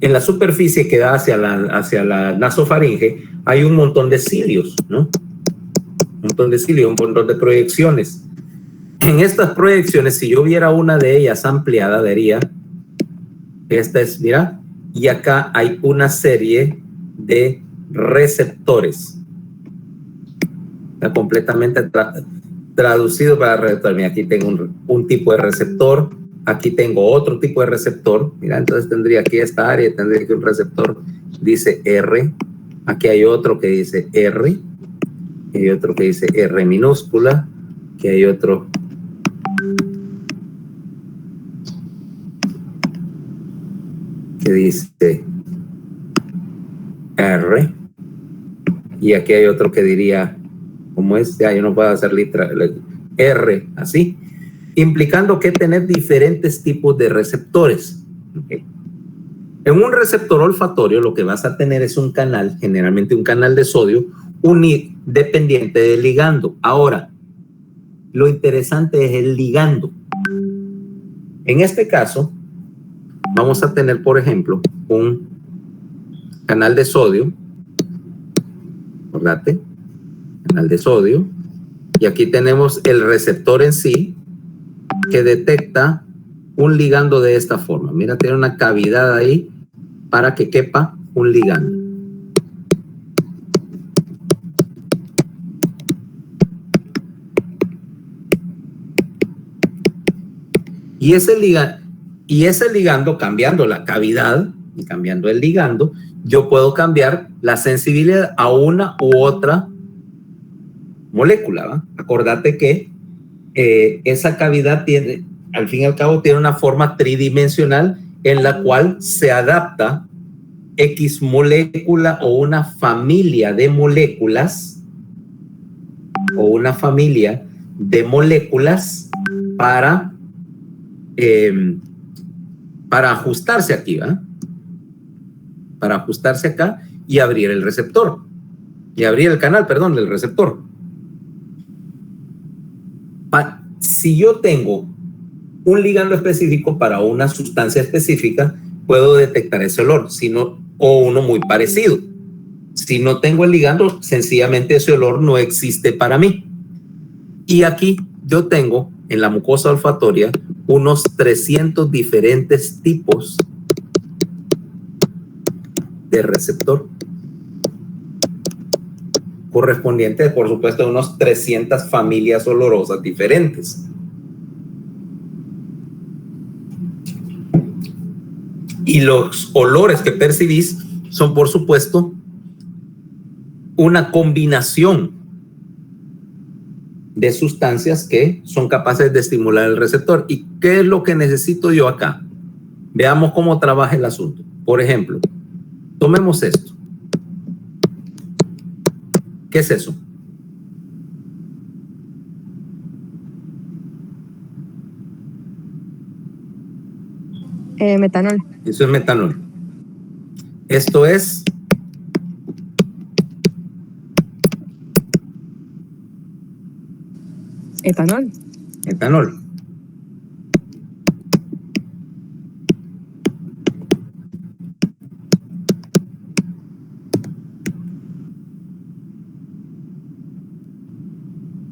En la superficie que da hacia la nasofaringe, hay un montón de cilios, ¿no? Un montón de cilios, un montón de proyecciones. En estas proyecciones, si yo viera una de ellas ampliada, vería, esta es, mira, y acá hay una serie de receptores. Está completamente traducido para receptor. Mira, aquí tengo un tipo de receptor, aquí tengo otro tipo de receptor. Mira, entonces tendría aquí esta área, tendría que un receptor dice R, aquí hay otro que dice R, hay otro que dice R minúscula, aquí hay otro que dice R, y aquí hay otro que diría, ¿cómo es? Ya yo no puedo hacer letra R, así, implicando que tener diferentes tipos de receptores. ¿Okay? En un receptor olfatorio lo que vas a tener es un canal, generalmente un canal de sodio, dependiente del ligando. Ahora, lo interesante es el ligando. En este caso, vamos a tener, por ejemplo, un canal de sodio, acordate, canal de sodio, y aquí tenemos el receptor en sí, que detecta un ligando de esta forma. Mira, tiene una cavidad ahí para que quepa un ligando. Y ese ligando, cambiando la cavidad y cambiando el ligando, yo puedo cambiar la sensibilidad a una u otra molécula, ¿va? Acordate que esa cavidad tiene, al fin y al cabo, tiene una forma tridimensional en la cual se adapta X molécula o una familia de moléculas para ajustarse aquí, ¿va? Para ajustarse acá y abrir el receptor. Y abrir el canal, perdón, del receptor. Si yo tengo un ligando específico para una sustancia específica, puedo detectar ese olor, o uno muy parecido. Si no tengo el ligando, sencillamente ese olor no existe para mí. Y aquí yo tengo en la mucosa olfatoria unos 300 diferentes tipos de receptor. correspondiente, por supuesto, a unos 300 familias olorosas diferentes. Y los olores que percibís son, por supuesto, una combinación de sustancias que son capaces de estimular el receptor. ¿Y qué es lo que necesito yo acá? Veamos cómo trabaja el asunto. Por ejemplo, tomemos esto. ¿Qué es eso? Metanol. Eso es metanol. Esto es Etanol. etanol.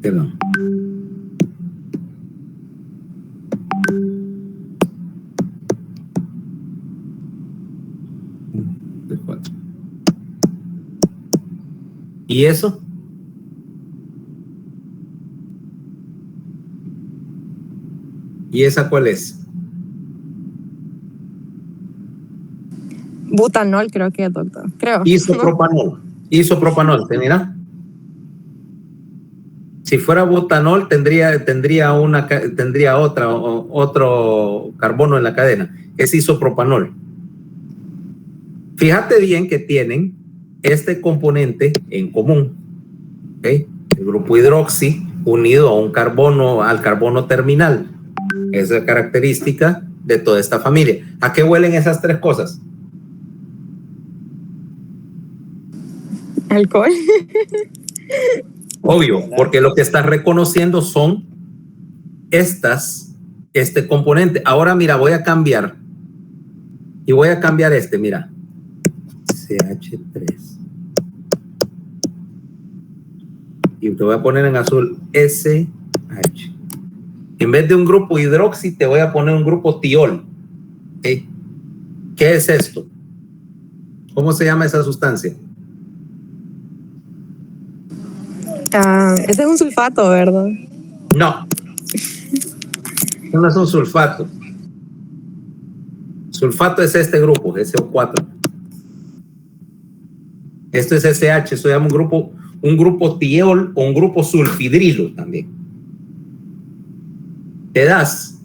Perdón. ¿Y eso? ¿Y esa cuál es? Butanol, creo que es, doctor. Creo. Isopropanol. Isopropanol, ¿te mira? Si fuera butanol, tendría otro carbono en la cadena. Es isopropanol. Fíjate bien que tienen este componente en común. ¿Okay? El grupo hidroxi unido a un carbono, al carbono terminal. Esa es característica de toda esta familia. ¿A qué huelen esas tres cosas? Alcohol. Obvio, porque lo que estás reconociendo son este componente. Ahora mira, voy a cambiar. Y voy a cambiar este, mira. CH3. Y te voy a poner en azul SH. En vez de un grupo hidroxi, te voy a poner un grupo tiol. ¿Okay? ¿Qué es esto? ¿Cómo se llama esa sustancia? Ese es un sulfato, ¿verdad? No. No es un sulfato. Sulfato es este grupo, SO4. Esto es SH, eso se llama un grupo tiol o un grupo sulfidrilo también. Te das.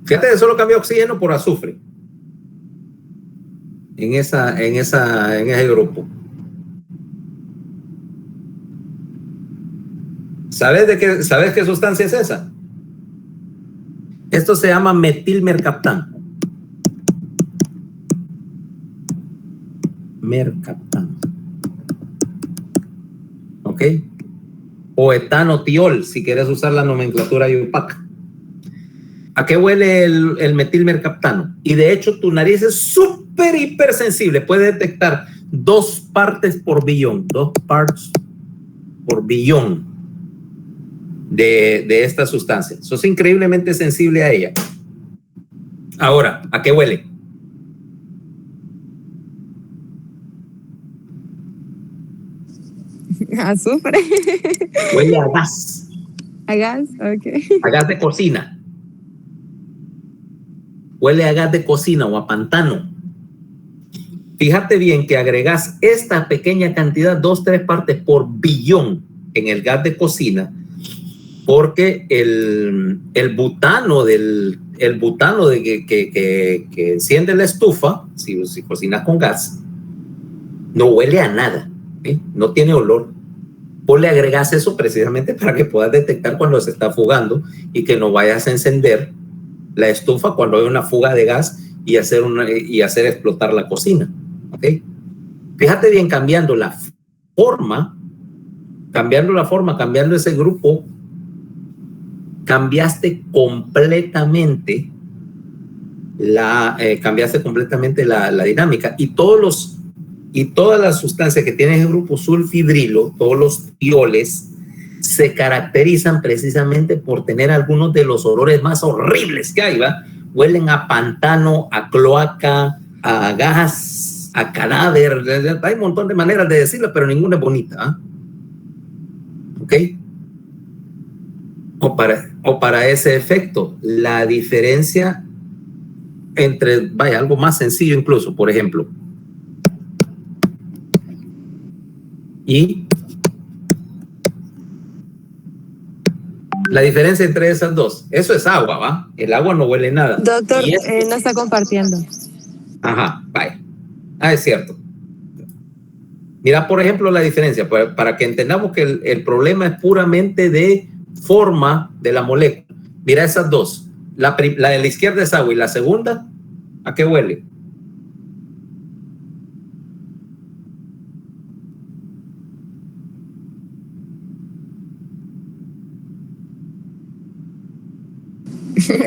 Fíjate que solo cambia oxígeno por azufre. En ese grupo. ¿Sabes qué sustancia es esa? Esto se llama metilmercaptano. Mercaptano. ¿Ok? O etanotiol, si quieres usar la nomenclatura opaca. ¿A qué huele el metilmercaptano? Y de hecho tu nariz es súper hipersensible. Puede detectar 2 partes por billón. 2 parts por billón de esta sustancia. Sos increíblemente sensible a ella. Ahora, ¿a qué huele? Azufre. Huele a gas. A gas, ok. A gas de cocina. Huele a gas de cocina o a pantano. Fíjate bien que agregas esta pequeña cantidad, 2-3 partes por billón en el gas de cocina, porque el butano que enciende la estufa, si cocinas con gas, no huele a nada, ¿eh? No tiene olor. Vos le agregas eso precisamente para que puedas detectar cuando se está fugando y que no vayas a encender la estufa cuando hay una fuga de gas y hacer explotar la cocina. ¿Okay? Fíjate bien, cambiando ese grupo, cambiaste completamente la dinámica. Y todas las sustancias que tienen el grupo sulfidrilo, todos los tioles, se caracterizan precisamente por tener algunos de los olores más horribles que hay, ¿va? huelen a pantano, a cloaca, a gas, a cadáver. Hay un montón de maneras de decirlo, pero ninguna es bonita. ¿Ok? O para ese efecto, la diferencia entre, vaya, algo más sencillo incluso, por ejemplo, y la diferencia entre esas dos, eso es agua, ¿va? El agua no huele nada. Doctor, no está compartiendo. Ajá, vaya. Es cierto. Mira, por ejemplo, la diferencia, para que entendamos que el problema es puramente de forma de la molécula. Mira esas dos. La de la izquierda es agua y la segunda, ¿a qué huele?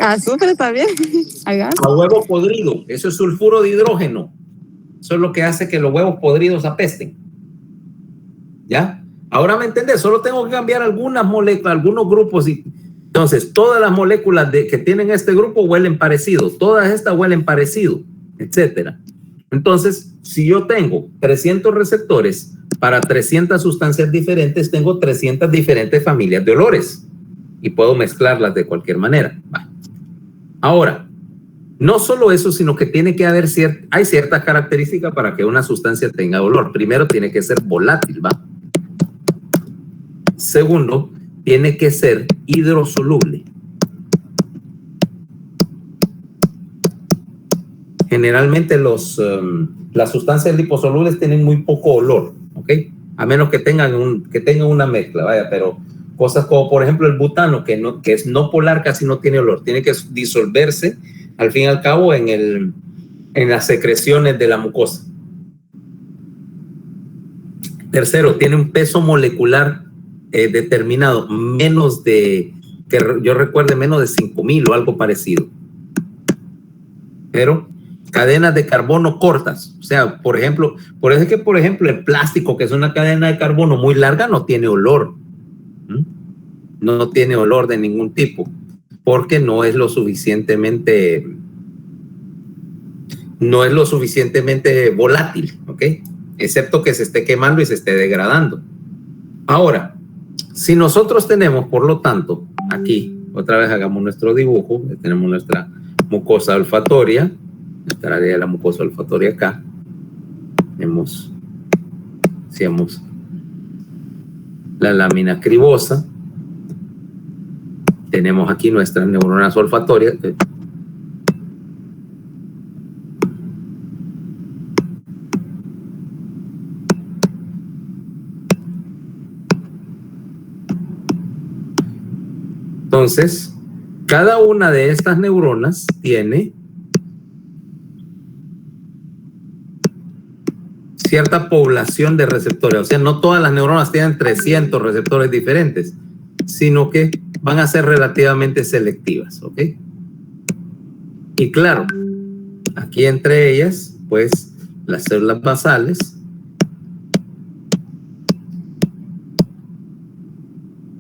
Azufre también. A huevo podrido. Eso es sulfuro de hidrógeno. Eso es lo que hace que los huevos podridos apesten. ¿Ya? Ahora me entendés, solo tengo que cambiar algunas moléculas, algunos grupos. Entonces, todas las moléculas que tienen este grupo huelen parecido, todas estas huelen parecido, etcétera. Entonces, si yo tengo 300 receptores para 300 sustancias diferentes, tengo 300 diferentes familias de olores y puedo mezclarlas de cualquier manera. Ahora, no solo eso, sino que tiene que haber hay ciertas características para que una sustancia tenga olor. Primero, tiene que ser volátil, ¿va? Segundo, tiene que ser hidrosoluble. Generalmente las sustancias liposolubles tienen muy poco olor, ¿ok? A menos que tengan una mezcla, vaya, pero cosas como, por ejemplo, el butano, que es no polar, casi no tiene olor. Tiene que disolverse, al fin y al cabo, en las secreciones de la mucosa. Tercero, tiene un peso molecular determinado, que yo recuerde, menos de 5,000 o algo parecido. Pero cadenas de carbono cortas, o sea, por ejemplo, por eso es que, por ejemplo, el plástico, que es una cadena de carbono muy larga, no tiene olor. No tiene olor de ningún tipo, porque no es lo suficientemente volátil, ¿ok? Excepto que se esté quemando y se esté degradando. Ahora, si nosotros tenemos, por lo tanto, aquí, otra vez hagamos nuestro dibujo, tenemos nuestra mucosa olfatoria, nuestra área de la mucosa olfatoria acá, hacemos la lámina cribosa, tenemos aquí nuestras neuronas olfatorias, entonces, cada una de estas neuronas tiene cierta población de receptores. O sea, no todas las neuronas tienen 300 receptores diferentes, sino que van a ser relativamente selectivas, ¿ok? Y claro, aquí entre ellas, pues, las células basales,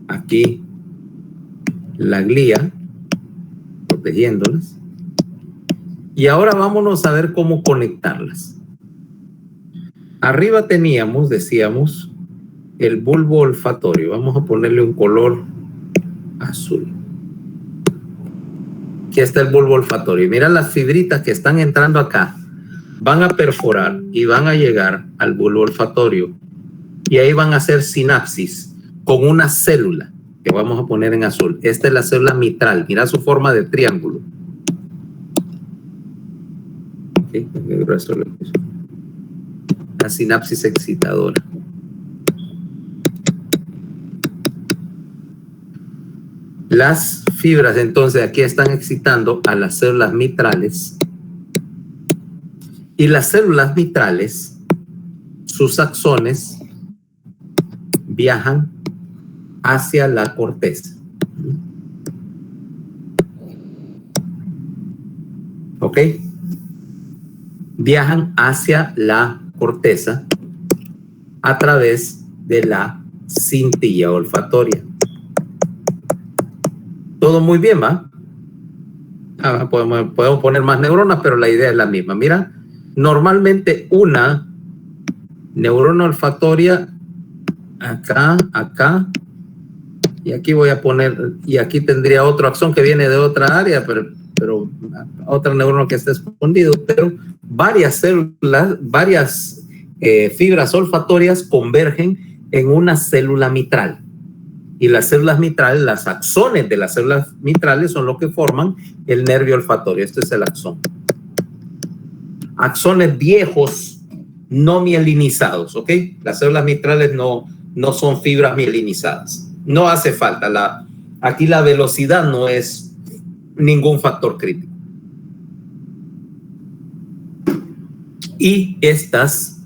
aquí la glía, protegiéndolas. Y ahora vámonos a ver cómo conectarlas. Arriba teníamos, decíamos, el bulbo olfatorio. Vamos a ponerle un color azul. Aquí está el bulbo olfatorio. Mira las fibritas que están entrando acá. Van a perforar y van a llegar al bulbo olfatorio. Y ahí van a hacer sinapsis con una célula que vamos a poner en azul. Esta es la célula mitral. Mira su forma de triángulo. Okay. La sinapsis excitadora. Las fibras, entonces, aquí están excitando a las células mitrales. Y las células mitrales, sus axones, viajan hacia la corteza. ¿Ok? Viajan hacia la corteza a través de la cintilla olfatoria. Todo muy bien, ¿va? Podemos poner más neuronas, pero la idea es la misma. Mira, normalmente una neurona olfatoria acá, y aquí voy a poner, y aquí tendría otro axón que viene de otra área, pero otra neurona que está escondido, pero varias células, varias fibras olfatorias convergen en una célula mitral. Y las células mitrales, las axones de las células mitrales son lo que forman el nervio olfatorio. Este es el axón. Axones viejos no mielinizados, ¿ok? Las células mitrales no son fibras mielinizadas. No hace falta. Aquí la velocidad no es ningún factor crítico. Y estas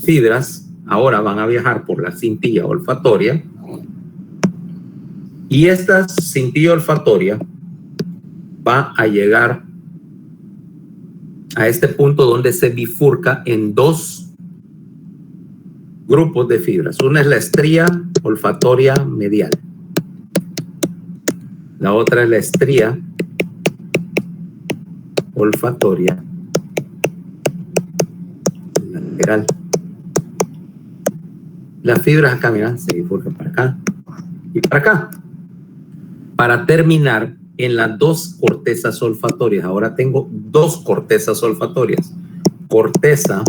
fibras ahora van a viajar por la cintilla olfatoria, y esta cintilla olfatoria va a llegar a este punto donde se bifurca en dos grupos de fibras. Una es la estría olfatoria medial. La otra es la estría olfatoria lateral. Las fibras acá, mira, se bifurcan para acá y para acá. Para terminar en las dos cortezas olfatorias. Ahora tengo dos cortezas olfatorias. Corteza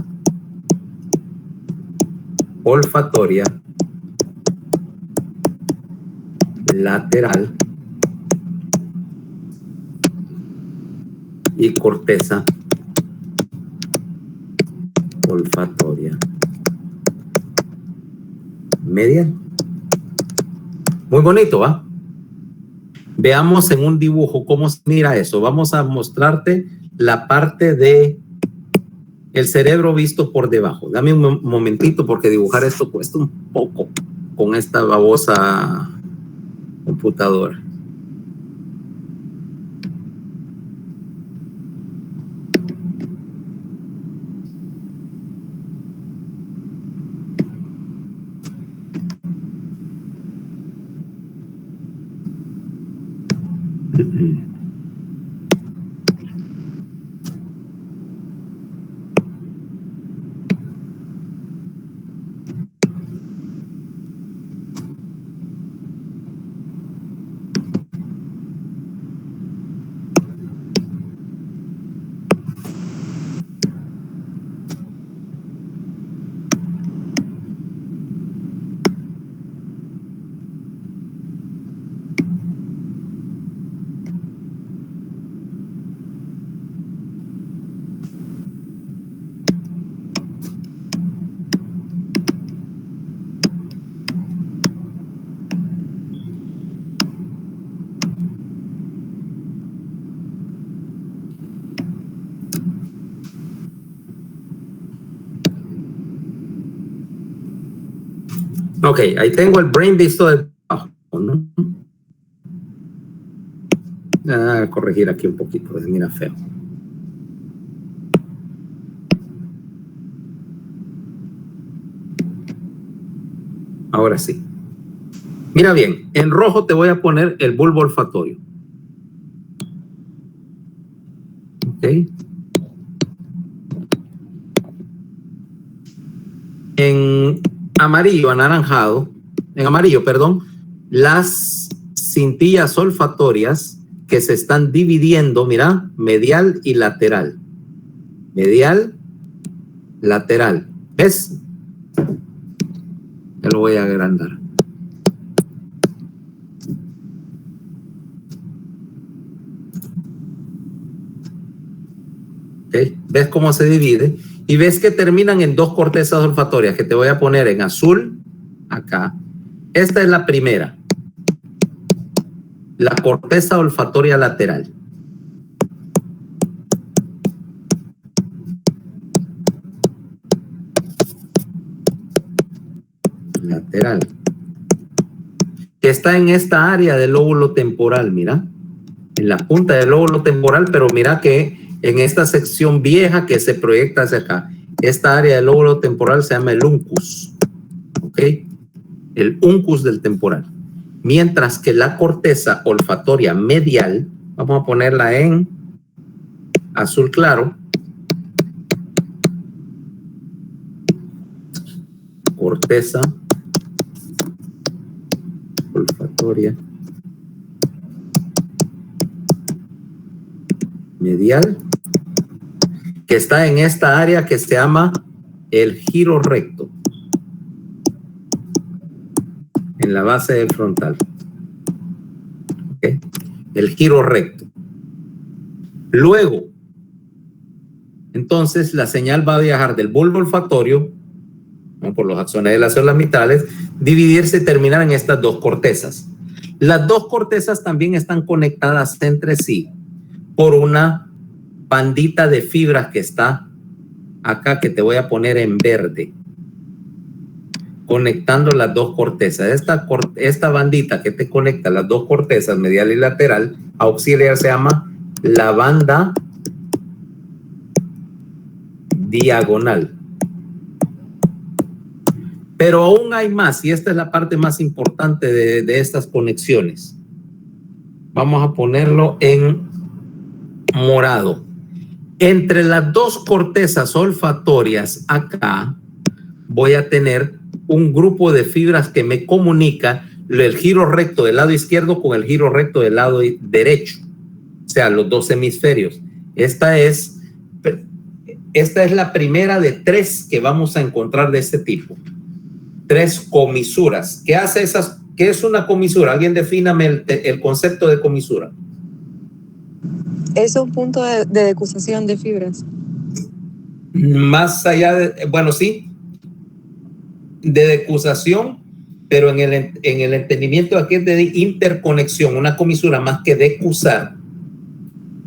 olfatoria lateral y corteza olfatoria medial. Muy bonito, ¿va? Veamos en un dibujo cómo se mira eso. Vamos a mostrarte la parte de el cerebro visto por debajo. Dame un momentito porque dibujar esto cuesta un poco con esta babosa computadora. Ok, ahí tengo el brain visto de abajo, ¿no? A corregir aquí un poquito, mira feo. Ahora sí. Mira bien, en rojo te voy a poner el bulbo olfatorio. Ok. En amarillo, anaranjado, en amarillo, perdón, las cintillas olfatorias que se están dividiendo, mira, medial y lateral. Medial, lateral. ¿Ves? Ya lo voy a agrandar. ¿Okay? ¿Ves cómo se divide? Y ves que terminan en dos cortezas olfatorias que te voy a poner en azul acá. Esta es la primera. La corteza olfatoria lateral. Lateral. Que está en esta área del lóbulo temporal, mira. En la punta del lóbulo temporal, pero mira que en esta sección vieja que se proyecta hacia acá, esta área del lóbulo temporal se llama el uncus. ¿Ok? El uncus del temporal. Mientras que la corteza olfatoria medial Vamos a ponerla en azul claro. Corteza olfatoria medial, que está en esta área que se llama el giro recto, en la base del frontal. ¿Okay? El giro recto. Luego, entonces, la señal va a viajar del bulbo olfatorio, ¿no?, por los axones de las células mitales, dividirse y terminar en estas dos cortezas. Las dos cortezas también están conectadas entre sí por una bandita de fibras que está acá, que te voy a poner en verde, conectando las dos cortezas. Esta bandita que te conecta las dos cortezas, medial y lateral, auxiliar, se llama la banda diagonal. Pero aún hay más, y esta es la parte más importante de estas conexiones. Vamos a ponerlo en morado. Entre las dos cortezas olfatorias acá voy a tener un grupo de fibras que me comunica el giro recto del lado izquierdo con el giro recto del lado derecho, o sea, los dos hemisferios. Esta es la primera de 3 que vamos a encontrar de este tipo. 3 comisuras. ¿Qué hace esas? ¿Qué es una comisura? Alguien defíname el concepto de comisura. Es un punto de decusación de fibras. Más allá de, bueno, sí, de decusación, pero en el entendimiento aquí es de interconexión, una comisura más que decusar.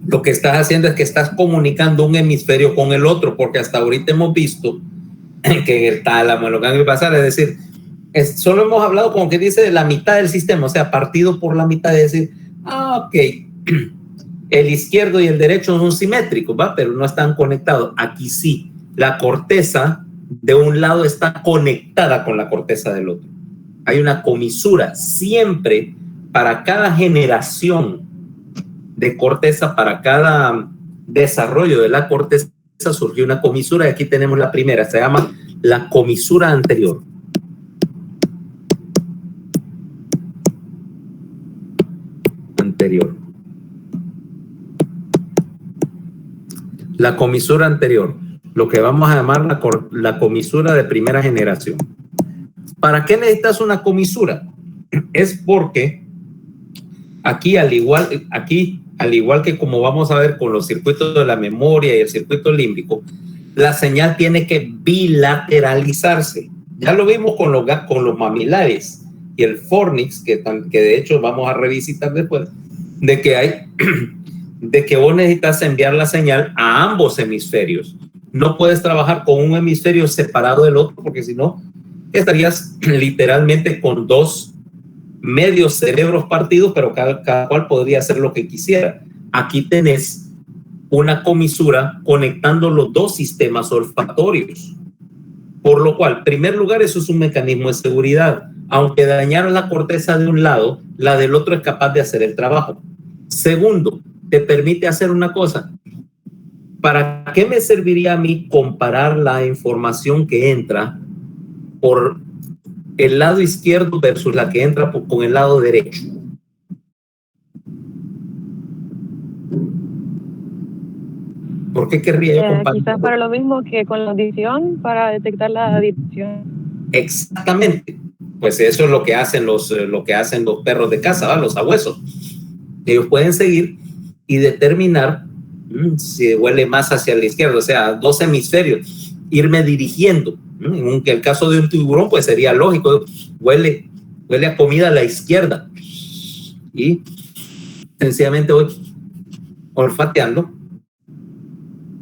Lo que estás haciendo es que estás comunicando un hemisferio con el otro, porque hasta ahorita hemos visto que en el tálamo, en lo ganglios basales, es decir, solo hemos hablado como que dice de la mitad del sistema, o sea, partido por la mitad, es decir, ok, el izquierdo y el derecho son simétricos, ¿va? Pero no están conectados. Aquí sí, la corteza de un lado está conectada con la corteza del otro. Hay una comisura siempre para cada generación de corteza, para cada desarrollo de la corteza surgió una comisura, y aquí tenemos la primera, se llama la comisura anterior. La comisura anterior, lo que vamos a llamar la comisura de primera generación. ¿Para qué necesitas una comisura? Es porque aquí, al igual que como vamos a ver con los circuitos de la memoria y el circuito límbico, la señal tiene que bilateralizarse. Ya lo vimos con los mamilares y el fornix, que de hecho vamos a revisitar después, de que vos necesitas enviar la señal a ambos hemisferios. No puedes trabajar con un hemisferio separado del otro, porque si no, estarías literalmente con 2 medios cerebros partidos, pero cada cual podría hacer lo que quisiera. Aquí tenés una comisura conectando los dos sistemas olfatorios. Por lo cual, en primer lugar, eso es un mecanismo de seguridad. Aunque dañaron la corteza de un lado, la del otro es capaz de hacer el trabajo. Segundo, te permite hacer una cosa. ¿Para qué me serviría a mí comparar la información que entra por el lado izquierdo versus la que entra con el lado derecho? ¿Por qué querría yo comparar? Quizás para lo mismo que con la audición, para detectar la dirección. Exactamente. Pues eso es lo que hacen los perros de casa, ¿va? Los sabuesos. Ellos pueden seguir y determinar si huele más hacia la izquierda, o sea, 2 hemisferios, irme dirigiendo. En el caso de un tiburón, pues sería lógico, huele a comida a la izquierda. Y sencillamente voy olfateando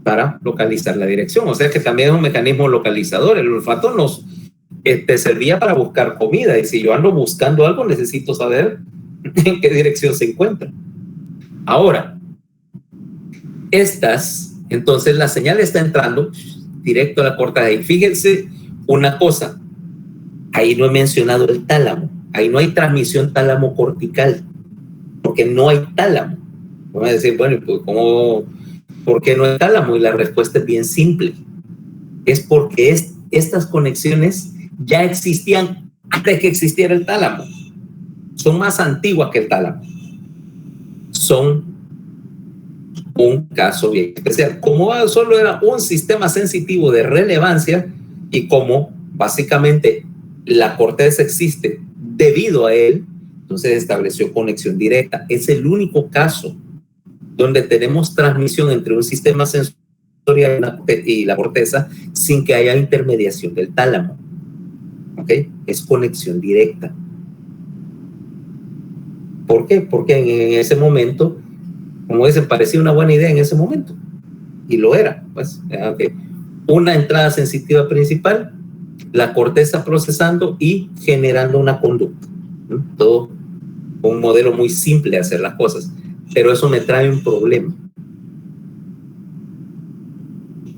para localizar la dirección. O sea que también es un mecanismo localizador. El olfato nos servía para buscar comida, y si yo ando buscando algo, necesito saber en qué dirección se encuentra. Ahora, entonces la señal está entrando directo a la corteza. Y fíjense una cosa, ahí no he mencionado el tálamo, ahí no hay transmisión tálamo cortical, porque no hay tálamo. Vamos a decir, bueno, pues, ¿por qué no el tálamo? Y la respuesta es bien simple. Es porque estas conexiones ya existían antes que existiera el tálamo. Son más antiguas que el tálamo. Son un caso bien especial. Como solo era un sistema sensitivo de relevancia y como básicamente la corteza existe debido a él, entonces estableció conexión directa. Es el único caso donde tenemos transmisión entre un sistema sensorial y la corteza sin que haya intermediación del tálamo. ¿Ok? Es conexión directa. ¿Por qué? Porque en ese momento, como dicen, parecía una buena idea en ese momento. Y lo era. Pues, okay. Una entrada sensitiva principal, la corteza procesando y generando una conducta. ¿No? Todo un modelo muy simple de hacer las cosas. Pero eso me trae un problema.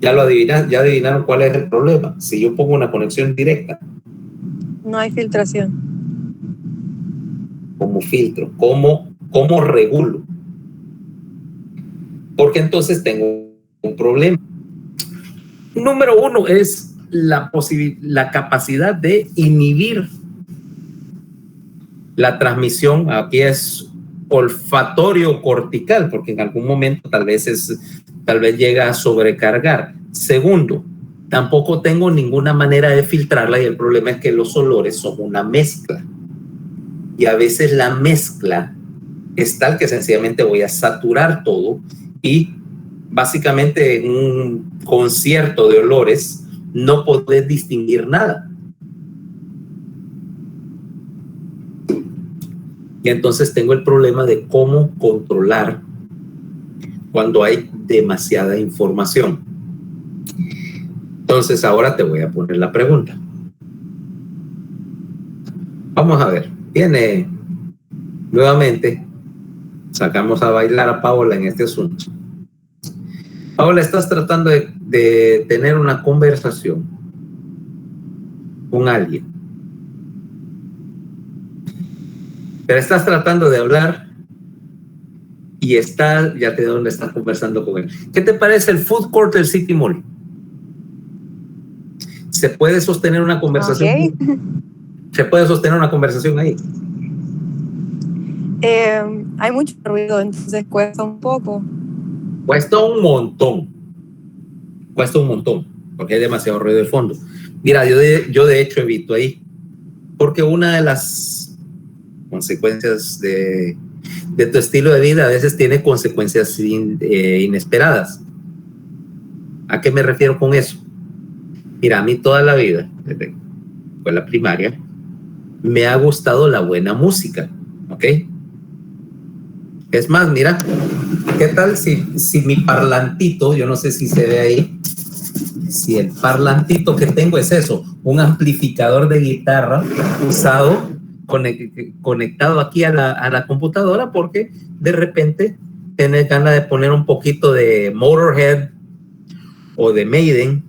Ya adivinaron cuál es el problema. Si yo pongo una conexión directa. No hay filtración. ¿Cómo filtro? ¿Cómo regulo? Porque entonces tengo un problema. Número uno es la capacidad de inhibir la transmisión. Aquí es olfatorio cortical, porque en algún momento tal vez llega a sobrecargar. Segundo, tampoco tengo ninguna manera de filtrarla y el problema es que los olores son una mezcla. Y a veces la mezcla es tal que sencillamente voy a saturar todo y básicamente en un concierto de olores no podés distinguir nada. Y entonces tengo el problema de cómo controlar cuando hay demasiada información. Entonces ahora te voy a poner la pregunta. Vamos a ver. Viene nuevamente, sacamos a bailar a Paola en este asunto. Paola, estás tratando de tener una conversación con alguien, pero estás tratando de hablar y ya te dónde estás conversando con él. ¿Qué te parece el food court del City Mall? ¿Se puede sostener una conversación? Okay. ¿Se puede sostener una conversación ahí? Hay mucho ruido, entonces cuesta un poco. Cuesta un montón, porque hay demasiado ruido de fondo. Mira, yo de hecho evito ahí, porque una de las consecuencias de tu estilo de vida a veces tiene consecuencias inesperadas. ¿A qué me refiero con eso? Mira, a mí toda la vida, desde la primaria, me ha gustado la buena música, ¿ok? Es más, mira, ¿qué tal si mi parlantito, yo no sé si se ve ahí, si el parlantito que tengo es eso, un amplificador de guitarra usado, conectado aquí a la computadora, porque de repente tenés ganas de poner un poquito de Motorhead o de Maiden,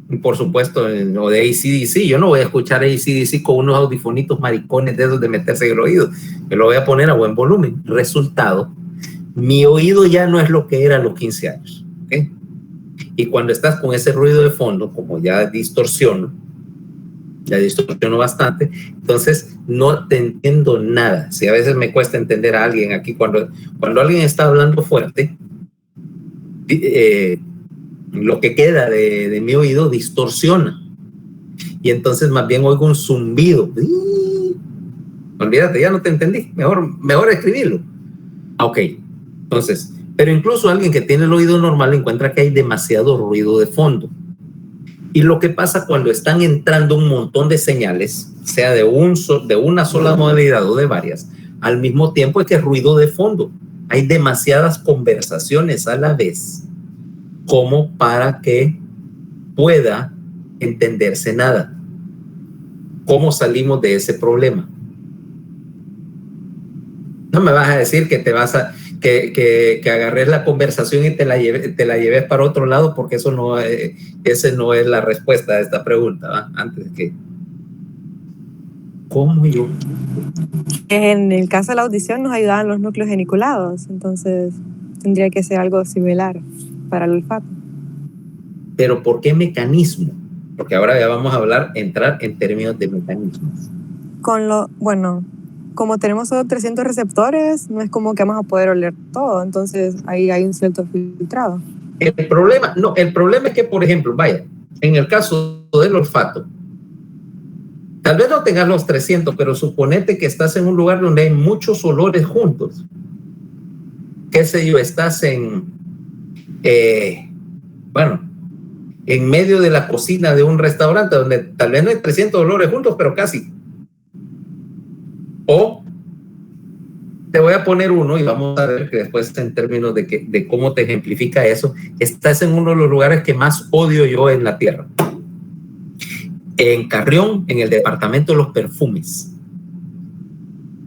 y por supuesto, o de AC/DC. Yo no voy a escuchar AC/DC con unos audifonitos maricones de esos de meterse en el oído. Me lo voy a poner a buen volumen. Resultado, mi oído ya no es lo que era a los 15 años. ¿Okay? Y cuando estás con ese ruido de fondo, como ya distorsiono bastante, entonces no te entiendo nada. Si a veces me cuesta entender a alguien aquí, cuando alguien está hablando fuerte, lo que queda de mi oído distorsiona. Y entonces más bien oigo un zumbido. Olvídate, ya no te entendí. Mejor escribirlo. Ok, entonces, pero incluso alguien que tiene el oído normal encuentra que hay demasiado ruido de fondo. Y lo que pasa cuando están entrando un montón de señales, sea de una sola modalidad o de varias, al mismo tiempo es que es ruido de fondo. Hay demasiadas conversaciones a la vez como para que pueda entenderse nada. ¿Cómo salimos de ese problema? No me vas a decir que que agarres la conversación y te la lleves para otro lado, porque ese no es la respuesta a esta pregunta, ¿va? Antes de que... ¿Cómo yo? En el caso de la audición nos ayudaban los núcleos geniculados, entonces tendría que ser algo similar para el olfato. Pero ¿por qué mecanismo? Porque ahora ya vamos a entrar en términos de mecanismos. Bueno, como tenemos solo 300 receptores, no es como que vamos a poder oler todo, entonces ahí hay un cierto filtrado. El problema es que, por ejemplo, vaya, en el caso del olfato, tal vez no tengas los 300, pero suponete que estás en un lugar donde hay muchos olores juntos. Qué sé yo, estás en medio de la cocina de un restaurante donde tal vez no hay 300 olores juntos, pero casi. O te voy a poner uno y vamos a ver que después en términos de cómo te ejemplifica eso, estás en uno de los lugares que más odio yo en la tierra. En Carrión, en el departamento de los perfumes.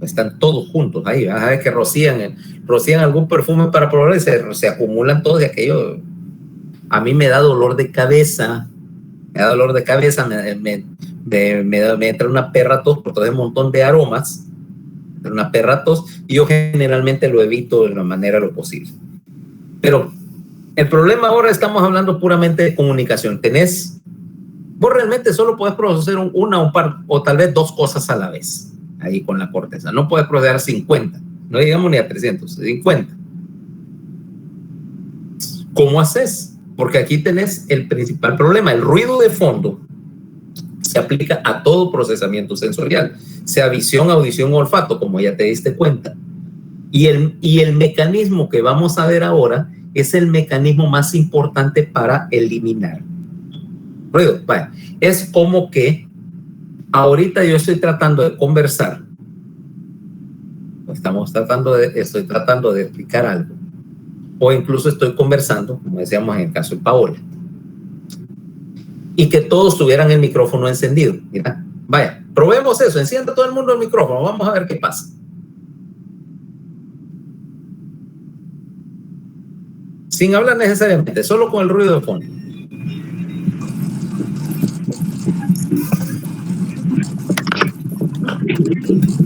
Están todos juntos ahí. Vas a ver que rocían algún perfume para probar y se acumulan todos de aquello. A mí me da dolor de cabeza. Me entra una perra tos por todo un montón de aromas. Una perra tos, y yo generalmente lo evito de la manera lo posible. Pero el problema ahora estamos hablando puramente de comunicación. Vos realmente solo puedes procesar una o un par, o tal vez dos cosas a la vez, ahí con la corteza. No puedes procesar 50, no digamos ni a 300, 50. ¿Cómo haces? Porque aquí tenés el principal problema. El ruido de fondo se aplica a todo procesamiento sensorial, sea visión, audición o olfato, como ya te diste cuenta. Y el mecanismo que vamos a ver ahora es el mecanismo más importante para eliminar ruido. Vaya, es como que ahorita yo estoy tratando de conversar, estoy tratando de explicar algo, o incluso estoy conversando, como decíamos en el caso de Paola, y que todos tuvieran el micrófono encendido. Mira, vaya, probemos eso, encienda todo el mundo el micrófono, vamos a ver qué pasa. Sin hablar necesariamente, solo con el ruido de fondo.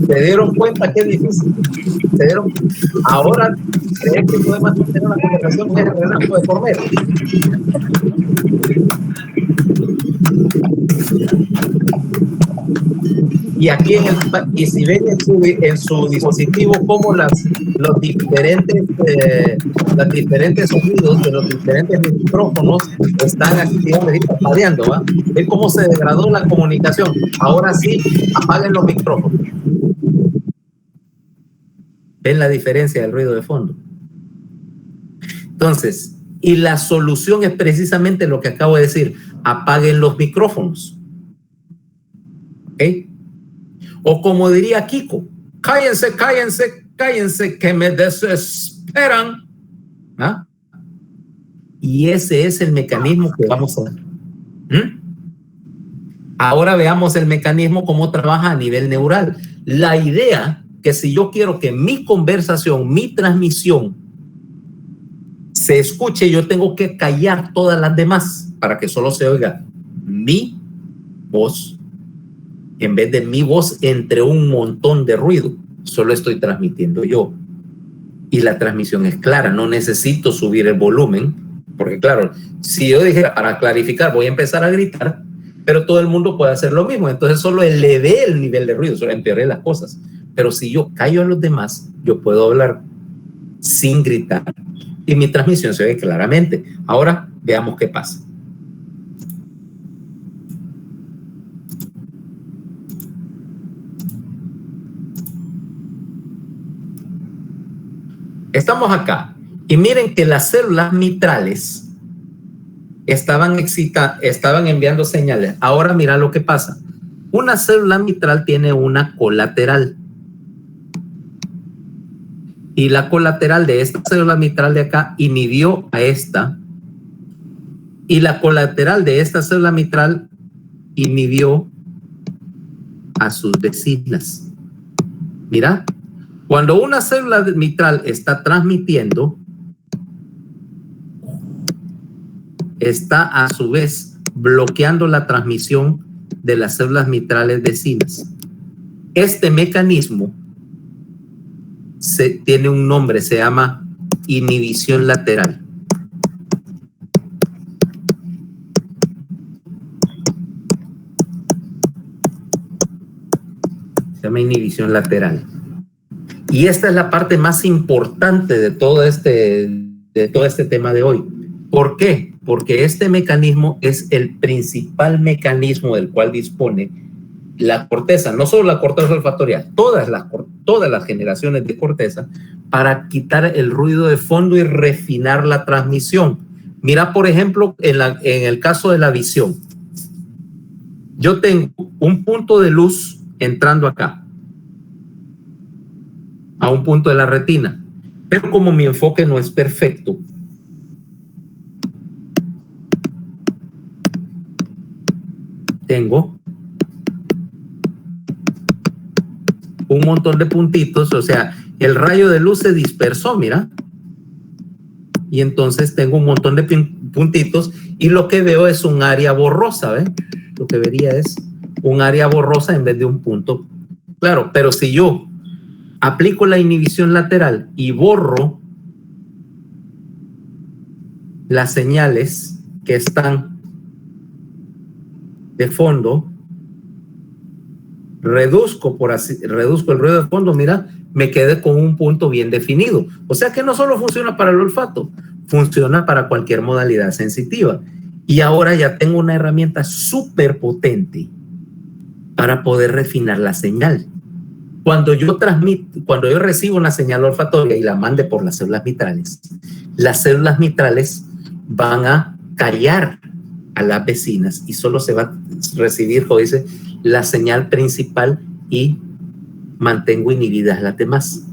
¿Se dieron cuenta qué difícil? Ahora, ¿creen que podemos tener una conversación en el relajo de por medio? Y aquí y si ven en su dispositivo cómo los diferentes sonidos de los diferentes micrófonos están activando y parpadeando, ¿va? Es cómo se degradó la comunicación. Ahora sí, apaguen los micrófonos. ¿Ven la diferencia del ruido de fondo? Entonces, y la solución es precisamente lo que acabo de decir: apaguen los micrófonos. ¿Ok? O como diría Kiko, cállense, que me desesperan. ¿Ah? Y ese es el mecanismo que vamos a ver. Ahora veamos el mecanismo, cómo trabaja a nivel neural. La idea que si yo quiero que mi conversación, mi transmisión se escuche, yo tengo que callar todas las demás para que solo se oiga mi voz. En vez de mi voz entre un montón de ruido, solo estoy transmitiendo yo. Y la transmisión es clara, no necesito subir el volumen, porque claro, si yo dijera, para clarificar, voy a empezar a gritar, pero todo el mundo puede hacer lo mismo, entonces solo elevé el nivel de ruido, solo empeoré las cosas. Pero si yo callo a los demás, yo puedo hablar sin gritar y mi transmisión se ve claramente. Ahora veamos qué pasa. Estamos acá y miren que las células mitrales estaban enviando señales. Ahora mira lo que pasa. Una célula mitral tiene una colateral. Y la colateral de esta célula mitral de acá inhibió a esta. Y la colateral de esta célula mitral inhibió a sus vecinas. Mira. Cuando una célula mitral está transmitiendo, está a su vez bloqueando la transmisión de las células mitrales vecinas. Este mecanismo tiene un nombre, se llama inhibición lateral. Se llama inhibición lateral. Y esta es la parte más importante de todo este tema de hoy. ¿Por qué? Porque este mecanismo es el principal mecanismo del cual dispone la corteza, no solo la corteza olfatoria, todas las generaciones de corteza, para quitar el ruido de fondo y refinar la transmisión. Mira, por ejemplo, en el caso de la visión. Yo tengo un punto de luz entrando acá, a un punto de la retina, pero como mi enfoque no es perfecto, tengo un montón de puntitos, o sea, el rayo de luz se dispersó, mira, y entonces tengo un montón de puntitos y lo que veo es un área borrosa, ¿ves? Lo que vería es un área borrosa en vez de un punto. Claro, pero si yo aplico la inhibición lateral y borro las señales que están de fondo, reduzco el ruido de fondo, mira, me quedé con un punto bien definido. O sea que no solo funciona para el olfato, funciona para cualquier modalidad sensitiva. Y ahora ya tengo una herramienta súper potente para poder refinar la señal. Cuando yo recibo una señal olfatoria y la mande por las células mitrales van a callar a las vecinas y solo se va a recibir, como dice, la señal principal y mantengo inhibidas las demás.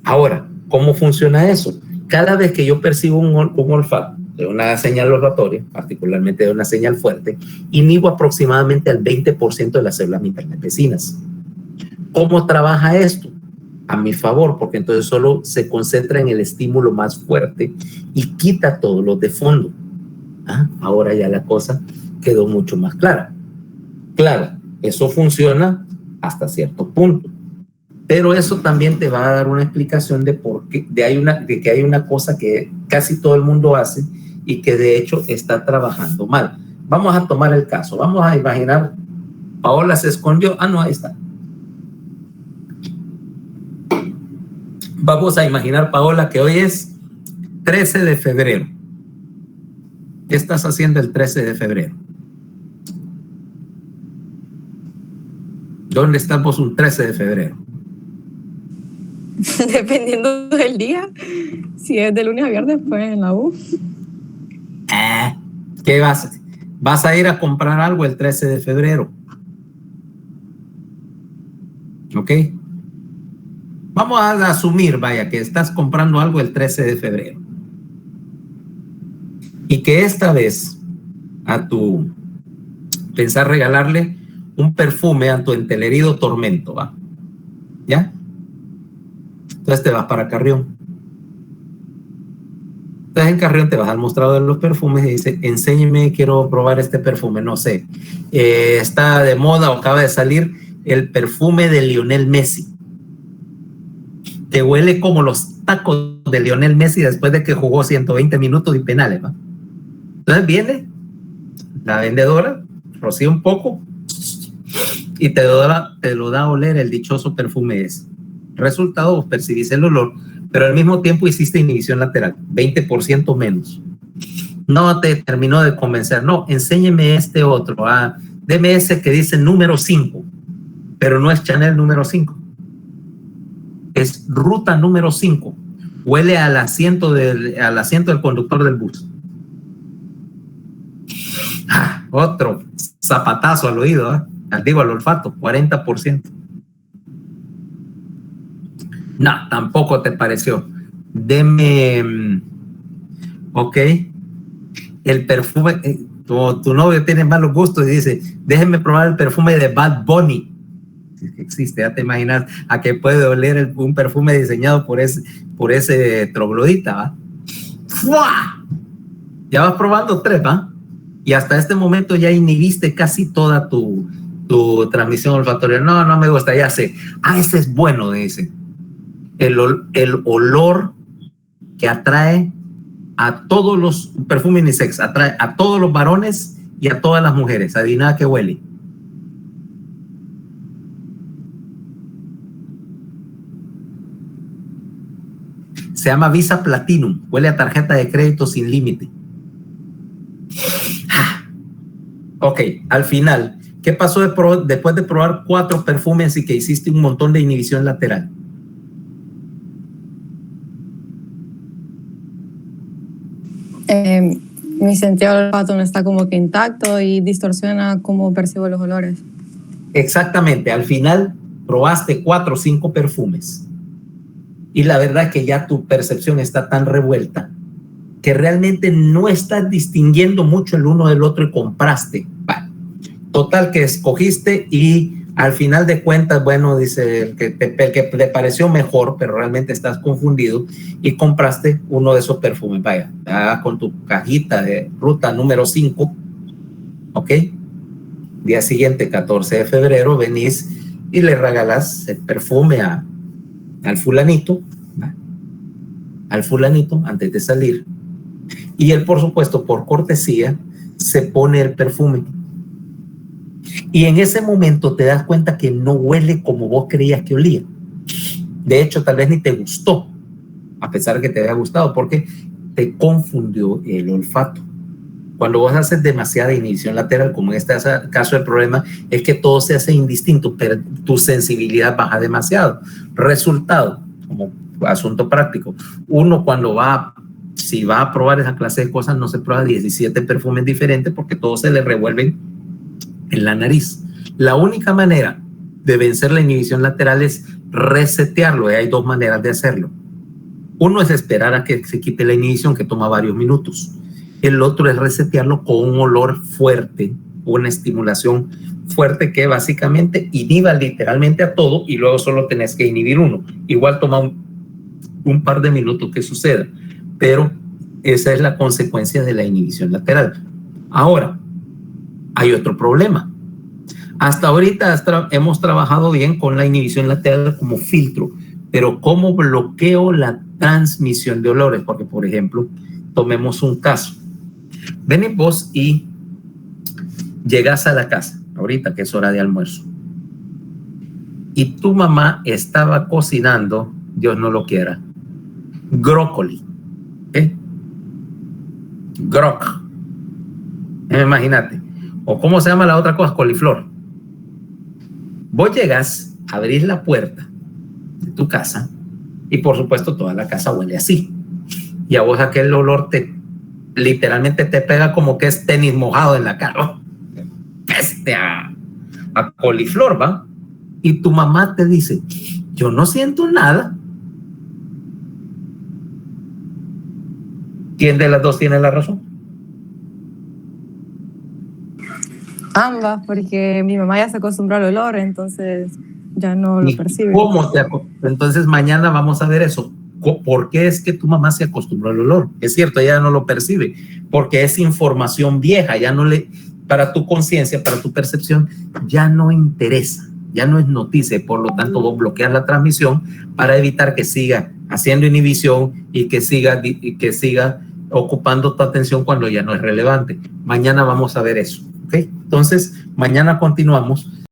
Ahora, ¿cómo funciona eso? Cada vez que yo percibo un olfato de una señal olfatoria, particularmente de una señal fuerte, inhibo aproximadamente al 20% de las células mitrales vecinas. ¿Cómo trabaja esto? A mi favor, porque entonces solo se concentra en el estímulo más fuerte y quita todos los de fondo. Ahora ya la cosa quedó mucho más clara. Claro, eso funciona hasta cierto punto, pero eso también te va a dar una explicación de por qué, de que hay una cosa que casi todo el mundo hace y que de hecho está trabajando mal. Vamos a tomar el caso, vamos a imaginar, Paola se escondió, no, ahí está. Vamos a imaginar, Paola, que hoy es 13 de febrero. ¿Qué estás haciendo el 13 de febrero? ¿Dónde estamos un 13 de febrero? Dependiendo del día. Si es de lunes a viernes, pues en la U. ¿Qué vas a ir a comprar algo el 13 de febrero? ¿Ok? Vamos a asumir, vaya, que estás comprando algo el 13 de febrero. Y que esta vez pensar regalarle un perfume a tu entelerido Tormento, ¿va? ¿Ya? Entonces te vas para Carrión. Entonces en Carrión te vas al mostrador de los perfumes y dice, enséñeme, quiero probar este perfume, no sé. Está de moda o acaba de salir el perfume de Lionel Messi. Te huele como los tacos de Lionel Messi después de que jugó 120 minutos y penales, ¿va? Entonces viene la vendedora, rocía un poco y te lo da a oler el dichoso perfume ese. Resultado, vos percibís el olor, pero al mismo tiempo hiciste inhibición lateral, 20% menos. No te terminó de convencer, no, enséñeme este otro, deme ese que dice número 5, pero no es Chanel número 5, es ruta número 5, huele al asiento del conductor del bus. Otro zapatazo al oído, digo al olfato, 40%. No, tampoco te pareció. Deme, ok, el perfume, tu novio tiene malos gustos y dice, déjeme probar el perfume de Bad Bunny. Existe, ya te imaginas a qué puede oler un perfume diseñado por ese troglodita, ¿va? ¡Fua! Ya vas probando 3, ¿va? Y hasta este momento ya inhibiste casi toda tu transmisión olfatoria. No me gusta, ya sé. Ese es bueno, dice. El olor que atrae a todos los, perfume unisex, atrae a todos los varones y a todas las mujeres. Adivina qué huele. Se llama Visa Platinum. Huele a tarjeta de crédito sin límite. Ok, al final, ¿qué pasó después de probar 4 perfumes y que hiciste un montón de inhibición lateral? Mi sentido del olfato no está como que intacto y distorsiona cómo percibo los olores. Exactamente, al final probaste 4 o 5 perfumes y la verdad es que ya tu percepción está tan revuelta que realmente no estás distinguiendo mucho el uno del otro y compraste. Vale. Total que escogiste y al final de cuentas, bueno, dice el que te pareció mejor, pero realmente estás confundido y compraste uno de esos perfumes. Vaya, con tu cajita de ruta número 5, ¿ok? Día siguiente, 14 de febrero, venís y le regalas el perfume al fulanito antes de salir. Y él, por supuesto, por cortesía, se pone el perfume. Y en ese momento te das cuenta que no huele como vos creías que olía. De hecho, tal vez ni te gustó, a pesar de que te haya gustado, porque te confundió el olfato. Cuando vos haces demasiada inhibición lateral, como en este caso el problema es que todo se hace indistinto, pero tu sensibilidad baja demasiado. Resultado, como asunto práctico, uno cuando si va a probar esa clase de cosas, no se prueba 17 perfumes diferentes porque todos se le revuelven en la nariz. La única manera de vencer la inhibición lateral es resetearlo, y hay 2 maneras de hacerlo. Uno es esperar a que se quite la inhibición, que toma varios minutos. El otro es resetearlo con un olor fuerte, una estimulación fuerte que básicamente inhiba literalmente a todo y luego solo tenés que inhibir uno. Igual toma un par de minutos que suceda, pero esa es la consecuencia de la inhibición lateral. Ahora, hay otro problema. Hasta ahorita hemos trabajado bien con la inhibición lateral como filtro, pero ¿cómo bloqueo la transmisión de olores? Porque, por ejemplo, tomemos un caso. Venís vos y llegas a la casa, ahorita que es hora de almuerzo, y tu mamá estaba cocinando, Dios no lo quiera, brócoli. Groc. Imagínate. O ¿cómo se llama la otra cosa? Coliflor. Vos llegas, abrís la puerta de tu casa y por supuesto toda la casa huele así. Y a vos aquel olor literalmente te pega como que es tenis mojado en la cara. Peste a coliflor, ¿va? Y tu mamá te dice, yo no siento nada. ¿Quién de las dos tiene la razón? Ambas, porque mi mamá ya se acostumbró al olor, entonces ya no lo percibe. ¿Cómo entonces mañana vamos a ver eso? ¿Por qué es que tu mamá se acostumbró al olor? Es cierto, ella no lo percibe, porque es información vieja, ya no para tu conciencia, para tu percepción, ya no interesa, ya no es noticia, por lo tanto vos bloqueas la transmisión para evitar que siga haciendo inhibición y que siga ocupando tu atención cuando ya no es relevante. Mañana vamos a ver eso, ¿ok? Entonces, mañana continuamos.